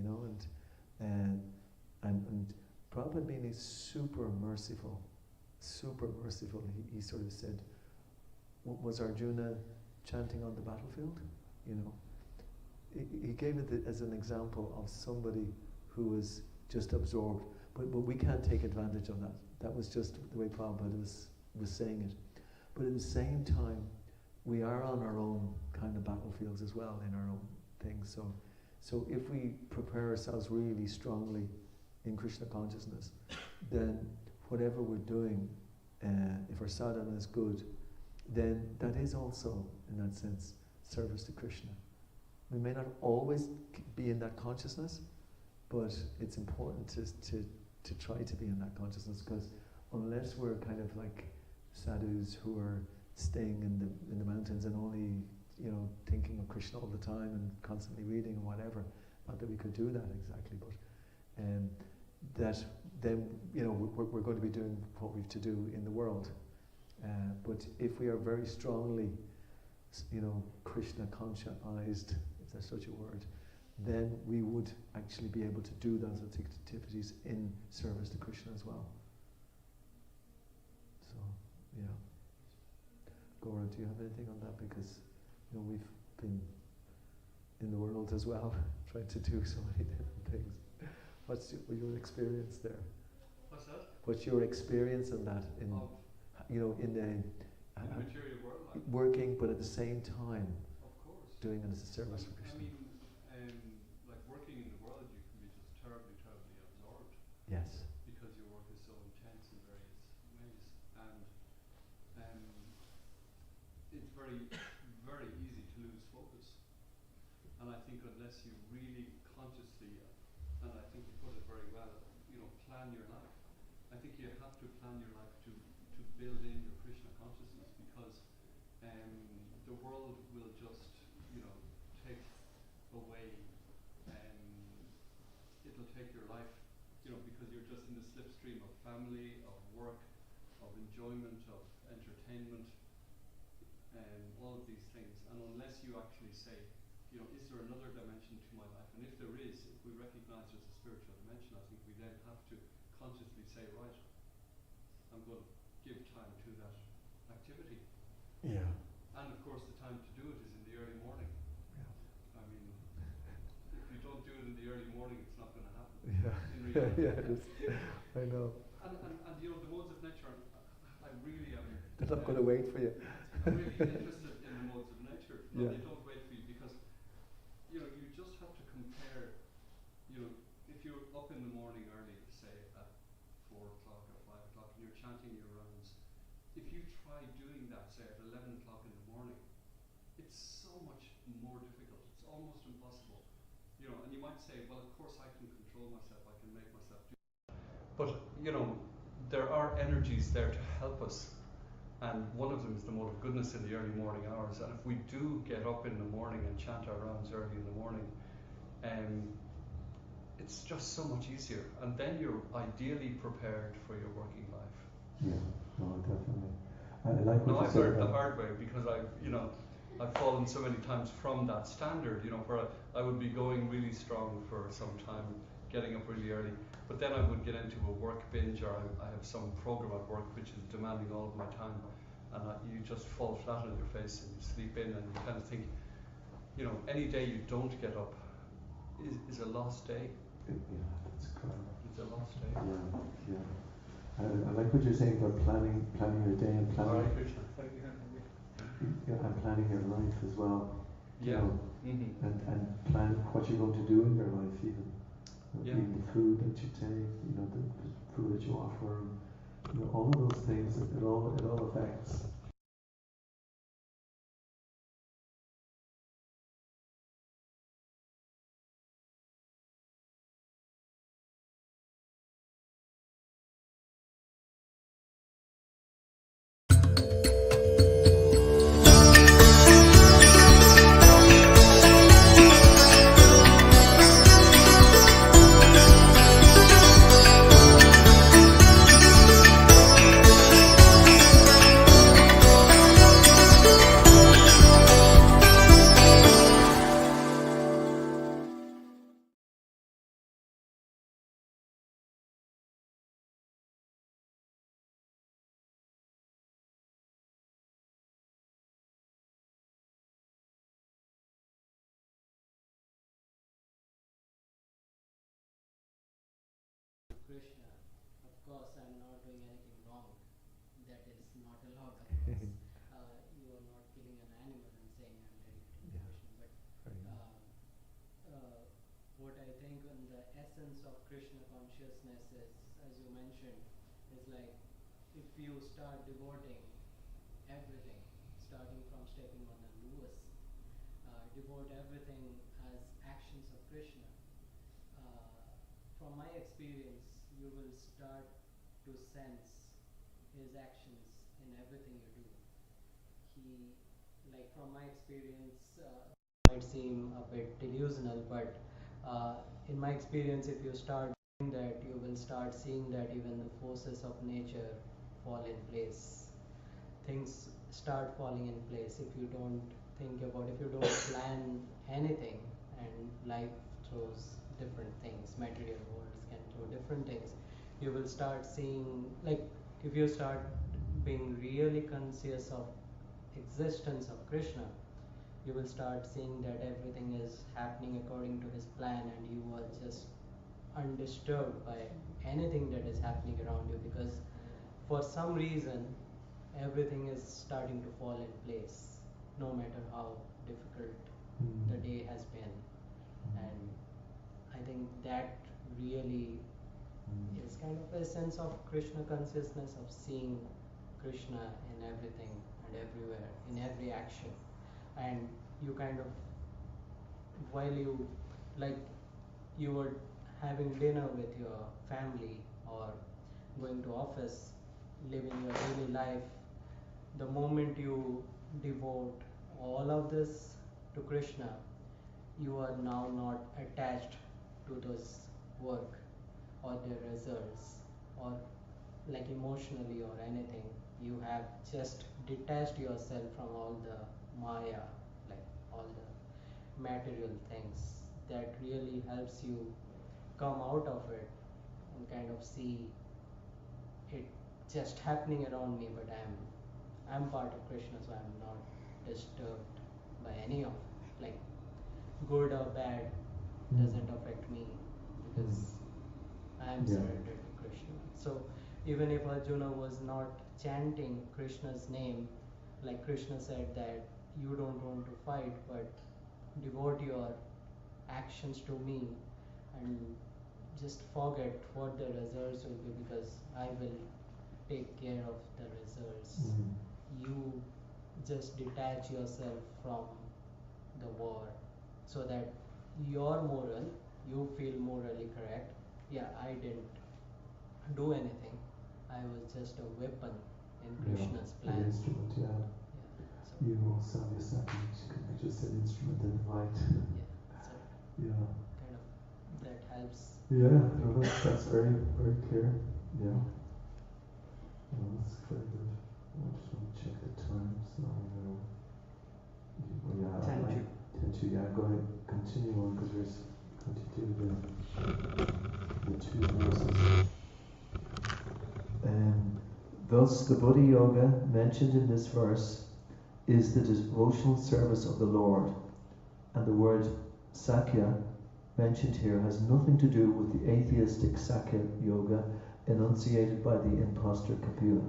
and Prabhupada being super merciful. He sort of said, was Arjuna chanting on the battlefield? He gave it as an example of somebody who was just absorbed, but we can't take advantage of that. That was just the way Prabhupada was saying it. But at the same time, we are on our own kind of battlefields as well, in our own things. So if we prepare ourselves really strongly in Krishna consciousness, then whatever we're doing, if our sadhana is good, then that is also, in that sense, service to Krishna. We may not always be in that consciousness, but it's important to try to be in that consciousness, because unless we're kind of like sadhus who are staying in the mountains and only thinking of Krishna all the time and constantly reading and whatever, not that we could do that exactly, but that then we're going to be doing what we've to do in the world. But if we are very strongly Krishna consciousized, if there's such a word, then we would actually be able to do those activities in service to Krishna as well. So, yeah. Gaura, do you have anything on that? Because we've been in the world as well, trying to do so many different things. What's your experience there? What's that? What's your experience in that? In the material world, like working, but at the same time, of course, doing it as a service for I Krishna. mean, like working in the world, you can be just terribly absorbed. Yes. Because your work is so intense in various ways, and it's very, very easy to lose focus. And I think unless you really consciously, and I think you put it very well, plan your life. I think you have to plan your life to build in your Krishna consciousness, because the world will just, take away, it'll take your life, because you're just in the slipstream of family, of work, of enjoyment, of entertainment, and all of these things. And unless you actually say, is there another dimension to my life? And if there is, if we recognize there's a spiritual dimension, I think we then have to consciously say, right, I'm going to give time to that activity. Yeah. And of course the time to do it is in the early morning. Yeah. I mean, if you don't do it in the early morning, it's not going to happen. Yeah. In reality. I know. And the modes of nature, I really am. They're not going to wait for you. I'm really interested in the modes of nature. No, Yeah. they don't wait for you, because you just have to compare. If you're up in the morning early, say at 4 o'clock or 5 o'clock, and you're chanting your rounds, if you try doing that, say at 11 o'clock in the morning, it's so much more difficult. It's almost impossible. And you might say, well, of course I can control myself. I can make myself do. But there are energies there to help us. And one of them is the mode of goodness in the early morning hours. And if we do get up in the morning and chant our rounds early in the morning, it's just so much easier. And then you're ideally prepared for your working life. Yeah, no, definitely. I like what Now, you I've said learned the about- hard way, because I've fallen so many times from that standard, where I would be going really strong for some time, getting up really early, but then I would get into a work binge, or I have some program at work which is demanding all of my time, and you just fall flat on your face and you sleep in, and you kind of think, any day you don't get up is a lost day. Yeah, that's correct. It's a lost day. Yeah. I like what you're saying about planning your day and planning. Hare Krishna. And planning your life as well. Yeah. And plan what you're going to do in your life, even. Even the food that you take, the food that you offer, all of those things. It all affects Krishna, of course I'm not doing anything wrong. That is not allowed, of course. You are not killing an animal and saying I'm dedicated to Krishna. But what I think on the essence of Krishna consciousness is, as you mentioned, is like if you start devoting everything, starting from stepping on a Lewis, devote everything as actions of Krishna. From my experience, you will start to sense his actions in everything you do. Like from my experience, might seem a bit delusional, but in my experience, if you start doing that, you will start seeing that even the forces of nature fall in place. Things start falling in place if you don't think about, if you don't plan anything, and life throws different things, material worlds can throw different things. You will start seeing, like if you start being really conscious of existence of Krishna, you will start seeing that everything is happening according to his plan, and you are just undisturbed by anything that is happening around you, because for some reason everything is starting to fall in place, no matter how difficult the day has been. And I think that really is kind of a sense of Krishna consciousness, of seeing Krishna in everything and everywhere, in every action. And you kind of, while you, like you were having dinner with your family or going to office, living your daily life, the moment you devote all of this to Krishna, you are now not attached to this work or their results, or like emotionally or anything. You have just detached yourself from all the Maya, like all the material things. That really helps you come out of it and kind of see it just happening around me, but I'm part of Krishna, so I'm not disturbed by any of it. Like good or bad doesn't affect me, because I am surrendered to Krishna. So even if Arjuna was not chanting Krishna's name, like Krishna said that you don't want to fight, but devote your actions to me and just forget what the results will be, because I will take care of the results. You just detach yourself from the war, so that your moral, you feel morally correct. Yeah, I didn't do anything. I was just a weapon in Krishna's plan. An instrument, So, you Savya Sati, just an instrument in the light. so kind of that helps. No, that's very, very clear. Well, that's very good. I just want to check the time, so I'm going to continue on, because there's going to do the 2 verses. Thus, the Buddha Yoga mentioned in this verse is the devotional service of the Lord, and the word Sakya mentioned here has nothing to do with the atheistic Sakya Yoga enunciated by the impostor Kapila.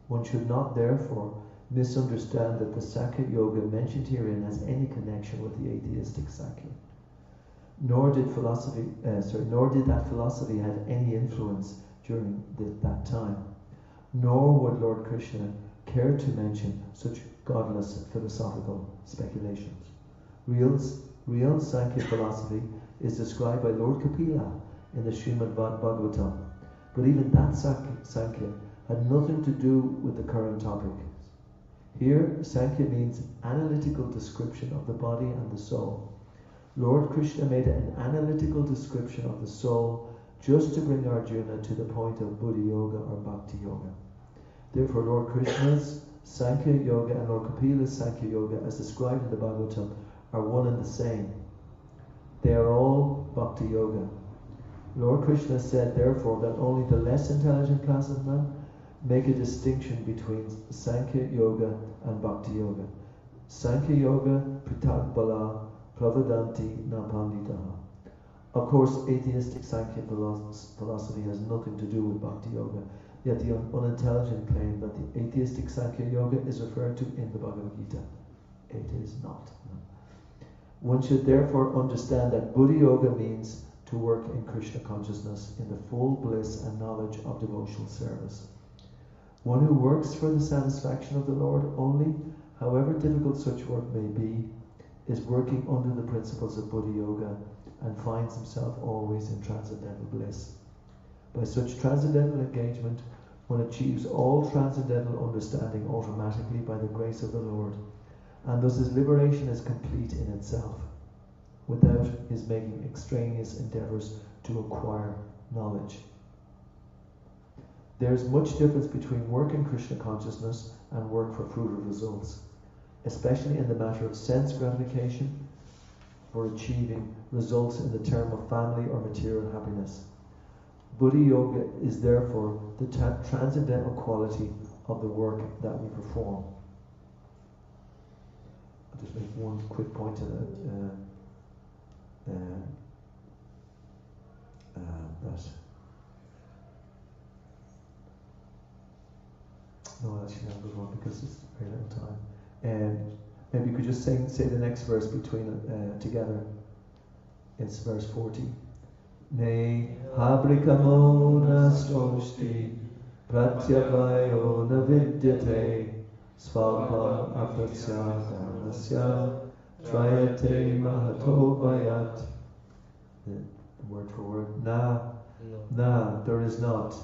One should not therefore misunderstand that the Sakya Yoga mentioned herein has any connection with the atheistic Sakya. Nor did that philosophy have any influence during that time. Nor would Lord Krishna care to mention such godless philosophical speculations. Real Sankhya philosophy is described by Lord Kapila in the Srimad Bhagavatam, but even that Sankhya had nothing to do with the current topic. Here, Sankhya means analytical description of the body and the soul. Lord Krishna made an analytical description of the soul just to bring Arjuna to the point of Buddha Yoga or Bhakti Yoga. Therefore, Lord Krishna's Sankhya Yoga and Lord Kapila's Sankhya Yoga, as described in the Bhagavatam, are one and the same. They are all Bhakti Yoga. Lord Krishna said, therefore, that only the less intelligent class of men make a distinction between Sankhya Yoga and Bhakti Yoga. Sankhya Yoga, Pritak Bala, Pravadanti Na Panditaha. Of course, atheistic Sankhya philosophy has nothing to do with Bhakti Yoga, yet the unintelligent claim that the atheistic Sankhya Yoga is referred to in the Bhagavad Gita. It is not. One should therefore understand that Buddha Yoga means to work in Krishna consciousness in the full bliss and knowledge of devotional service. One who works for the satisfaction of the Lord only, however difficult such work may be, is working under the principles of Buddha Yoga and finds himself always in transcendental bliss. By such transcendental engagement, one achieves all transcendental understanding automatically by the grace of the Lord, and thus his liberation is complete in itself, without his making extraneous endeavours to acquire knowledge. There is much difference between work in Krishna consciousness and work for fruitive results, especially in the matter of sense gratification for achieving results in the term of family or material happiness. Buddha Yoga is therefore the transcendental quality of the work that we perform. I'll just make one quick point to that. No, actually, I'll move on because it's very little time. Maybe you could just say the next verse between together. It's verse 40. Ne habrikamo nastoshti pratyavayo navidyate svabha apasya dharmasya trayate mahato vayat. Word for word. Na, there is not.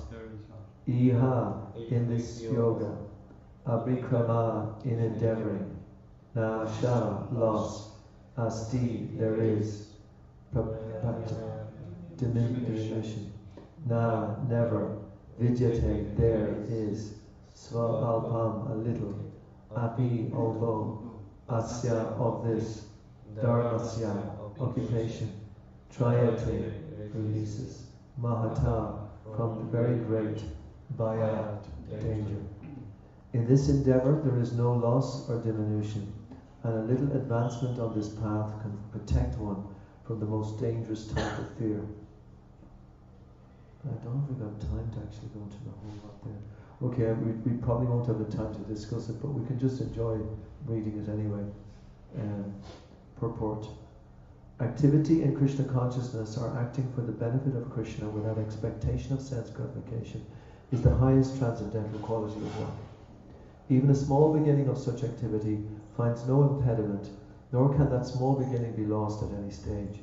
Iha, in this yoga. Abhikrama, in endeavoring. Na sha, loss. Asti, there is. Diminution. Na, never. Vidyate, there is. Sva alpam, a little. Api, although. Asya, of this. Dharmasya, occupation. Trayate, releases. Mahata, from the very great. Bhayat, danger. In this endeavour there is no loss or diminution, and a little advancement on this path can protect one from the most dangerous type of fear. I don't know if we've got time to actually go into the whole lot there. Okay, we probably won't have the time to discuss it, but we can just enjoy reading it anyway. Purport. Activity in Krishna consciousness, or acting for the benefit of Krishna without expectation of sense gratification, is the highest transcendental quality of work. Even a small beginning of such activity finds no impediment, nor can that small beginning be lost at any stage.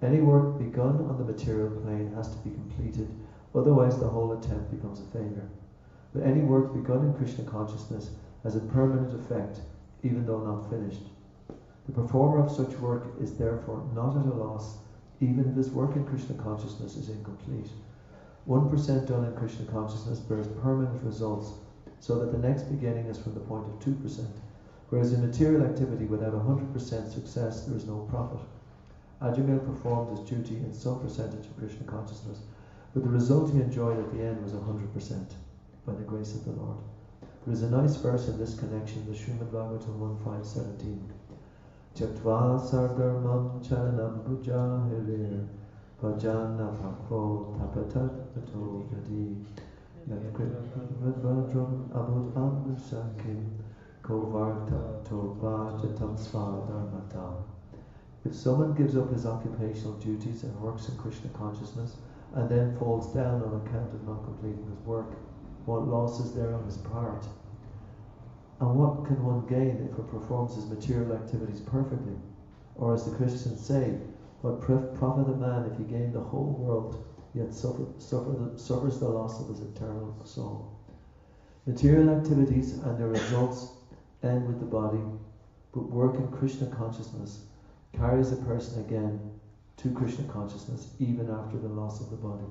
Any work begun on the material plane has to be completed, otherwise the whole attempt becomes a failure. But any work begun in Krishna consciousness has a permanent effect, even though not finished. The performer of such work is therefore not at a loss, even if his work in Krishna consciousness is incomplete. 1% done in Krishna consciousness bears permanent results, so that the next beginning is from the point of 2%, whereas in material activity without 100% success there is no profit. Ajamil performed his duty in some percentage of Krishna consciousness, but the result he enjoyed at the end was 100%, by the grace of the Lord. There is a nice verse in this connection, the Srimad Bhagavatam 1.5.17. Tyaktva sardarmam charanam puja hirir Vajana pakvo tapatat pato yadi Yatkritvadvadram abud amnusankim Kovarta toba jatam svadharmata. If someone gives up his occupational duties and works in Krishna consciousness and then falls down on account of not completing his work, what loss is there on his part? And what can one gain if he performs his material activities perfectly? Or as the Christians say, what profit a man if he gain the whole world, yet suffers the loss of his eternal soul? Material activities and their results end with the body, but work in Krishna consciousness carries a person again to Krishna consciousness even after the loss of the body.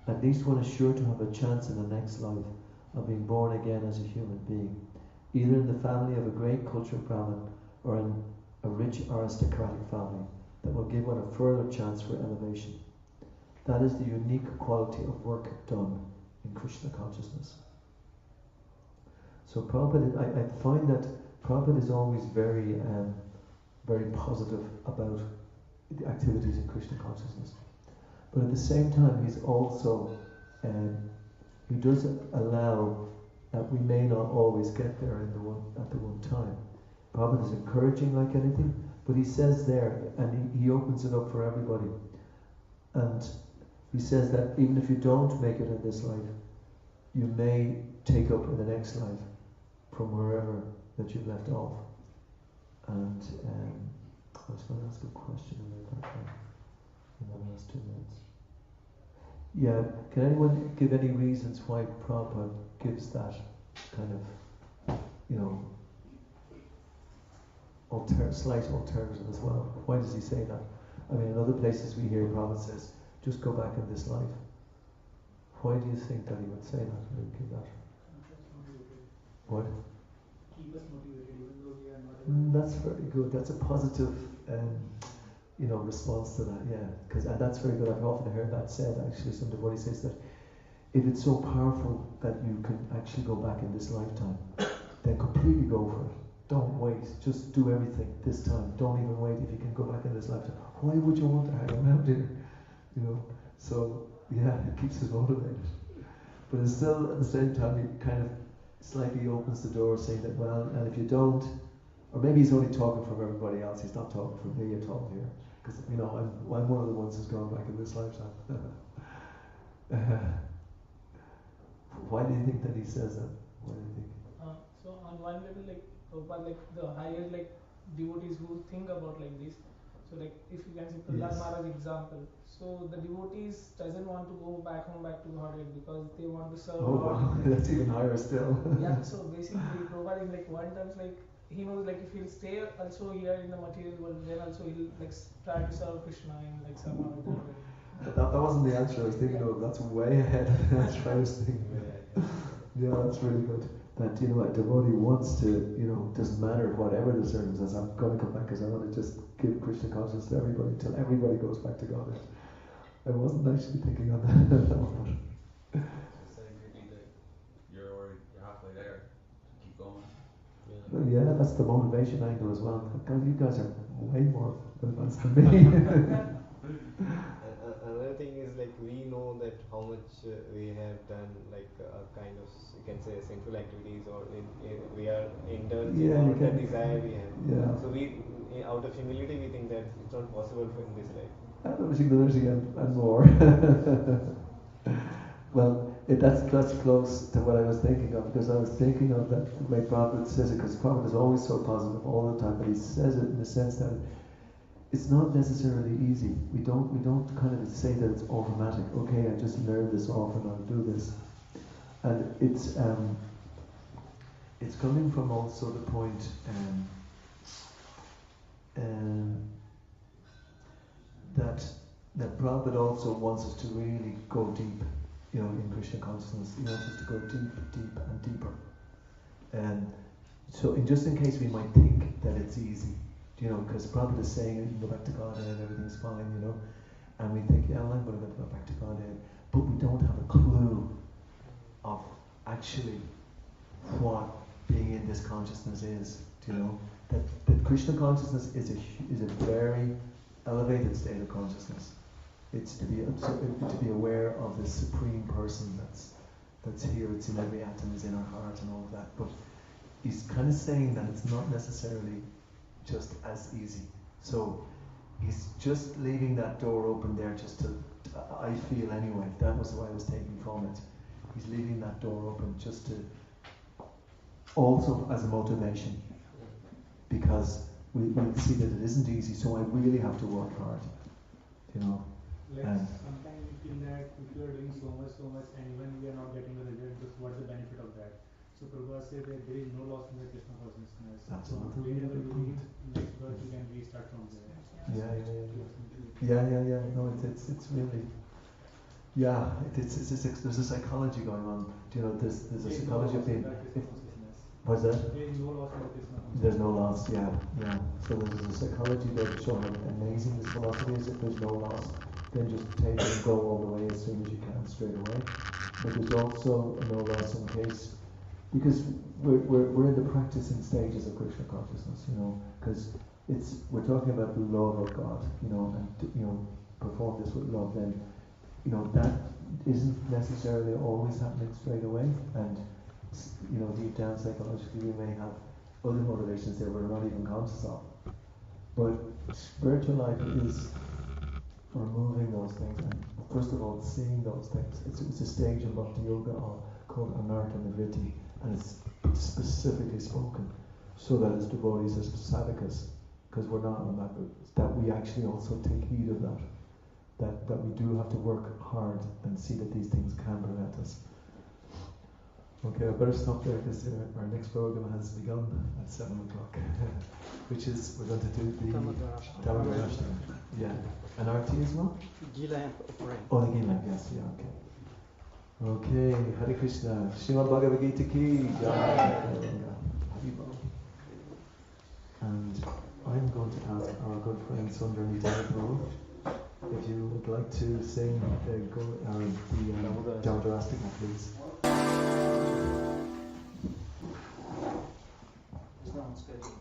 At least one is sure to have a chance in the next life of being born again as a human being, either in the family of a great cultured Brahmin or in a rich aristocratic family that will give one a further chance for elevation. That is the unique quality of work done in Krishna consciousness. So Prabhupada, I find that Prabhupada is always very positive about the activities in Krishna consciousness. But at the same time, he's also, he does allow that we may not always get there at the one time. Prabhupada is encouraging like anything, but he says there, and he opens it up for everybody. And he says that even if you don't make it in this life, you may take up in the next life from wherever that you've left off. And I was going to ask a question about that in the last 2 minutes. Yeah, can anyone give any reasons why Prabhupada gives that kind of, slight alternative as well? Why does he say that? I mean, in other places we hear Prabhupada says, just go back in this life. Why do you think that he would say that? Give that? What? Keep us motivated even though we are not that's very good. That's a positive, response to that. Yeah, and that's very good. I've often heard that said. Actually, some devotee says that if it's so powerful that you can actually go back in this lifetime, then completely go for it. Don't wait. Just do everything this time. Don't even wait if you can go back in this lifetime. Why would you want to hang around here? So yeah, it keeps us motivated. But it's still at the same time it kind of slightly opens the door, saying that and if you don't, or maybe he's only talking from everybody else. He's not talking from me at all here, because I'm one of the ones who's gone back in this lifetime. Why do you think that he says that? Why do you think? So on one level, like the higher devotees who think about like this. So like if you can see Prahlad Maharaj example. So the devotees doesn't want to go back to Godhead because they want to serve Lord. Wow, that's even higher still. Yeah, so basically Prabhupada is one terms he knows if he'll stay also here in the material world, then also he'll try to serve Krishna in some other way. That wasn't the answer I was thinking of. That's way ahead of the answer I was thinking of. Yeah, that's really good. That a devotee wants to, doesn't matter whatever the circumstances, I'm going to come back because I want to just give Krishna consciousness to everybody until everybody goes back to God. I wasn't actually thinking on that. Just saying maybe that you're halfway there. Keep going. Yeah, that's the motivation angle as well. God, you guys are way more advanced than me. Another thing is we know that how much we have done kind of, you can say, sinful activities, or we are indulging all the desire we have. Yeah. So we, out of humility, we think that it's not possible in this life. Out of humility and more. Well, that's close to what I was thinking of, because I was thinking of that the way Prabhupada says it, because Prabhupada is always so positive all the time, but he says it in the sense that it's not necessarily easy. We don't kind of say that it's automatic. Okay, I just learned this off and I'll do this. And it's coming from also the point that Prabhupada also wants us to really go deep, in Krishna consciousness. He wants us to go deep and deeper. And so, just in case we might think that it's easy, because Prabhupada is saying you can go back to Godhead, everything's fine, and we think, yeah, well, I'm going to go back to Godhead, but we don't have a clue of actually what being in this consciousness is. That Krishna consciousness is a very elevated state of consciousness. It's to be aware of this supreme person that's here. It's in every atom, it's in our heart, and all of that. But he's kind of saying that it's not necessarily just as easy. So he's just leaving that door open there, just to, I feel anyway, that was what I was taking from it. He's leaving that door open just to, also as a motivation, because we see that it isn't easy, so I really have to work hard, sometimes we feel that if we are doing so much and even we are not getting the result, just what's the benefit of that? So Prabhupada said that there is no loss in the Krishna consciousness. So wherever you leave, next birth you can restart from there. Yeah. No, it's really, there's a psychology going on. There's a psychology of being. What's that? There is no loss in the Krishna consciousness. There's no loss. Yeah. So there's a psychology there to show how amazing this philosophy is. If there's no loss, then just take it and go all the way as soon as you can, straight away. But there's also no loss in case, because we're in the practicing stages of Krishna consciousness, because we're talking about the love of God, and perform this with love. Then, that isn't necessarily always happening straight away, and deep down psychologically we may have other motivations there we're not even conscious of. But spiritual life is removing those things, and first of all seeing those things. It's a stage in Bhakti Yoga called Anartha Nivritti, and it's specifically spoken so that as devotees, as sadhakas, because we're not on that, that we actually also take heed of that we do have to work hard and see that these things can prevent us. Okay, I better stop there because our next program has begun at 7 o'clock, which is, we're going to do the Damodarastaam. Yeah. And RT as well? Gheel offering. Oh, the Gheel, yes, yeah, okay. Okay, Hare Krishna. Srimad Bhagavad Gita ki Jai. And I'm going to ask our good friend Sundar Nidhi if you would like to sing the Damodarastaam, please. It's not on schedule.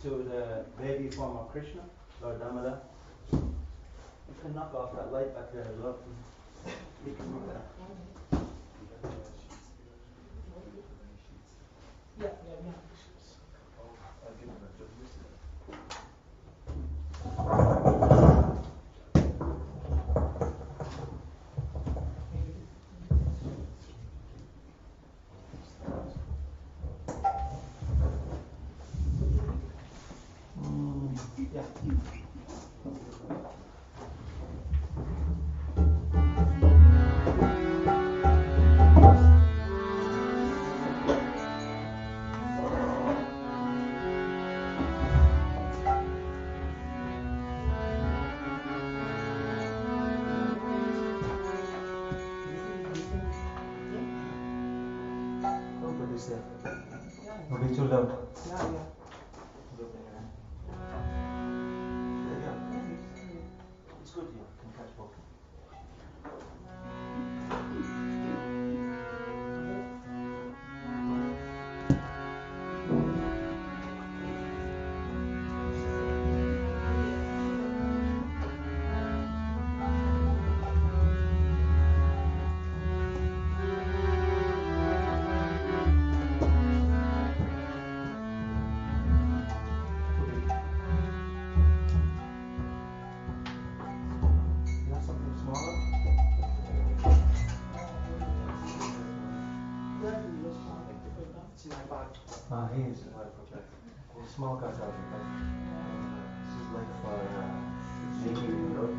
To the baby form of Krishna, Lord Damodar. You can knock off that light back there as well. You can knock that. Yeah. I'll give him a Don't be too loud. Yeah. It's good, you can catch both. He is small guys out there. This is like for making the road.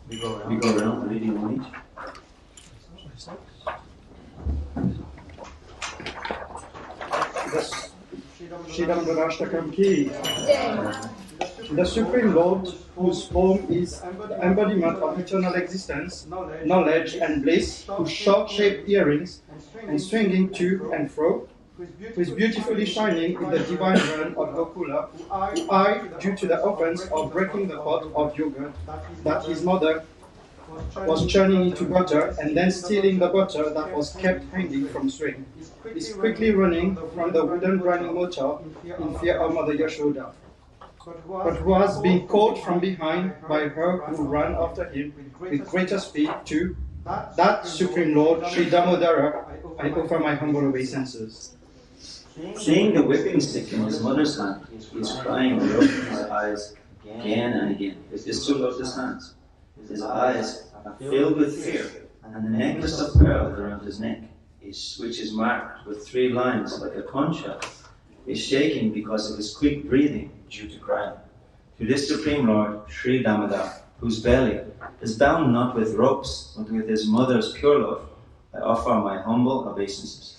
We go around reading one each. Shri Damodarastaam ki. The Supreme Lord, whose form is the embodiment of eternal existence, knowledge, and bliss, whose short-shaped earrings and swinging to and fro, who is beautifully shining in the divine realm of Gokula, who I, due to the offense of breaking the pot of yogurt that his mother was churning into butter and then stealing the butter that was kept hanging from string, is quickly running from the wooden grinding motor in fear of Mother Yashoda, but who has been caught from behind by her who ran after him with greater speed to that Supreme Lord, Sri Damodara, I offer my humble obeisances. Seeing the whipping stick in his mother's hand, he is crying with his eyes again and again with his two lotus hands. His eyes are filled with fear, and the necklace of pearls around his neck, which is marked with 3 lines like a conch shell, is shaking because of his quick breathing due to crying. To this Supreme Lord, Sri Damodar, whose belly is bound not with ropes, but with his mother's pure love, I offer my humble obeisances.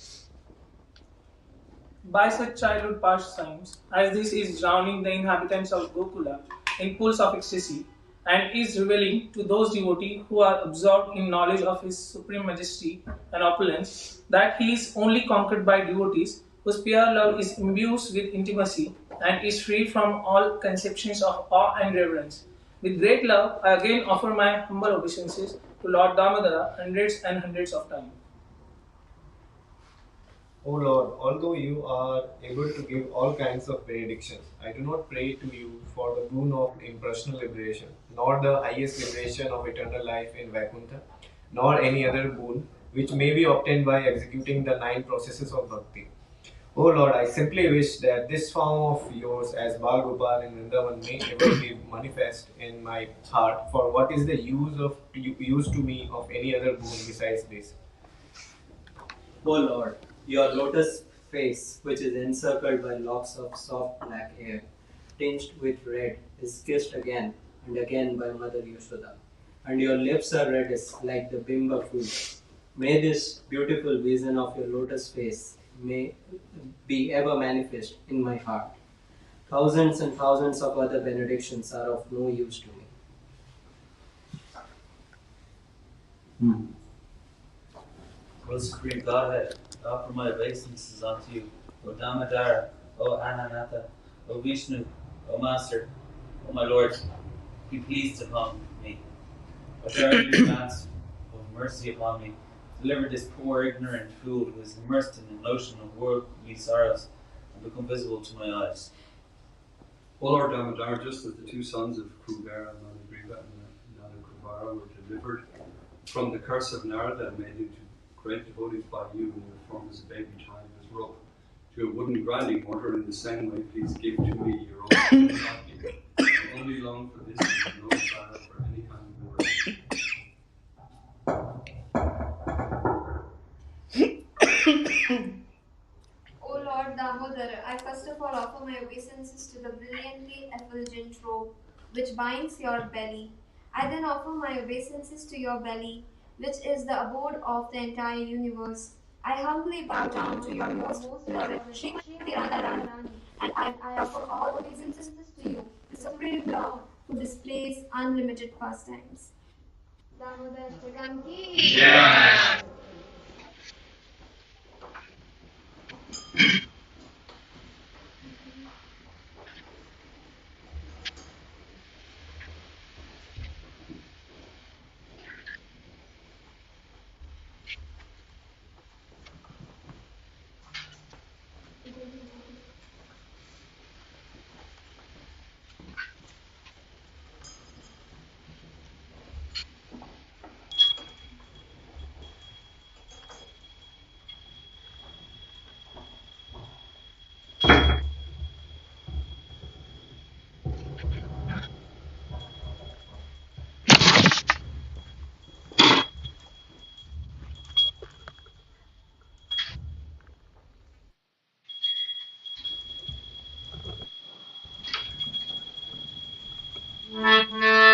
By such childhood pastimes, as this is drowning the inhabitants of Gokula in pools of ecstasy, and is revealing to those devotees who are absorbed in knowledge of his supreme majesty and opulence, that he is only conquered by devotees whose pure love is imbued with intimacy and is free from all conceptions of awe and reverence. With great love, I again offer my humble obeisances to Lord Damodara hundreds and hundreds of times. O Lord, although you are able to give all kinds of benedictions, I do not pray to you for the boon of impersonal liberation, nor the highest liberation of eternal life in Vaikuntha, nor any other boon which may be obtained by executing the 9 processes of bhakti. O Lord, I simply wish that this form of yours as Bal Gopal in Vrindavan may ever be manifest in my heart, for what is the use to me of any other boon besides this? O Lord, your lotus face, which is encircled by locks of soft black hair, tinged with red, is kissed again and again by Mother Yashoda, and your lips are reddish like the bimba fruit. May this beautiful vision of your lotus face may be ever manifest in my heart. Thousands and thousands of other benedictions are of no use to me. O Supreme Godhead, I offer my obeisances unto you, O Damodara, O Ananatha, O Vishnu, O Master, O my Lord, be pleased upon me. I charge you, Master, of mercy upon me. Deliver this poor ignorant fool who is immersed in an ocean of worldly sorrows and become visible to my eyes. O Lord Damodar, just as the 2 sons of Krugara and Nanagriva and Nanakuvara were delivered from the curse of Narada and made into great devotees by you in your form as a baby child was rope to a wooden grinding mortar, in the same way please give to me your own body. I only long for this and no desire for any kind of worship. O Lord Damodara, I first of all offer my obeisances to the brilliantly effulgent robe which binds your belly. I then offer my obeisances to your belly, which is the abode of the entire universe. I humbly bow down to your most beloved Srimati Radharani, and I offer all obeisances to you, the Supreme Lord, who displays unlimited pastimes. Damodarastaam ki jai. Krishna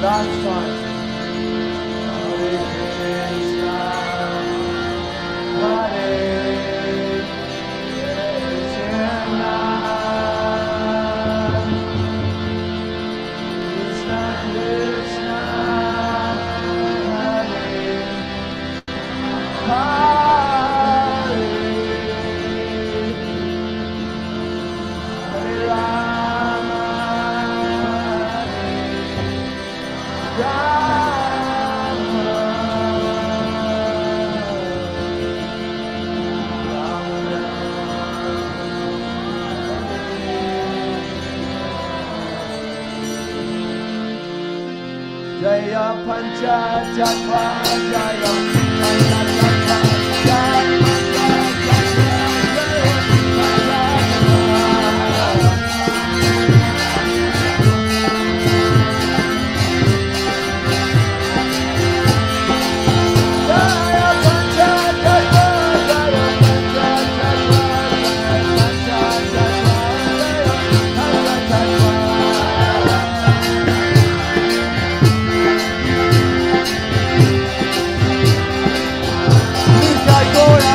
last time. Hare Krishna, Hare Krishna, Krishna Krishna, Hare Hare, Hare Rama, Jaya Pancha Tattva, Jaya Pancha Tattva, Jaya Pancha Tattva, Jaya Pancha Tattva, Jaya Pancha Tattva, Jaya Pancha Tattva, Jaya Pancha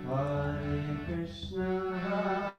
Hare Krishna,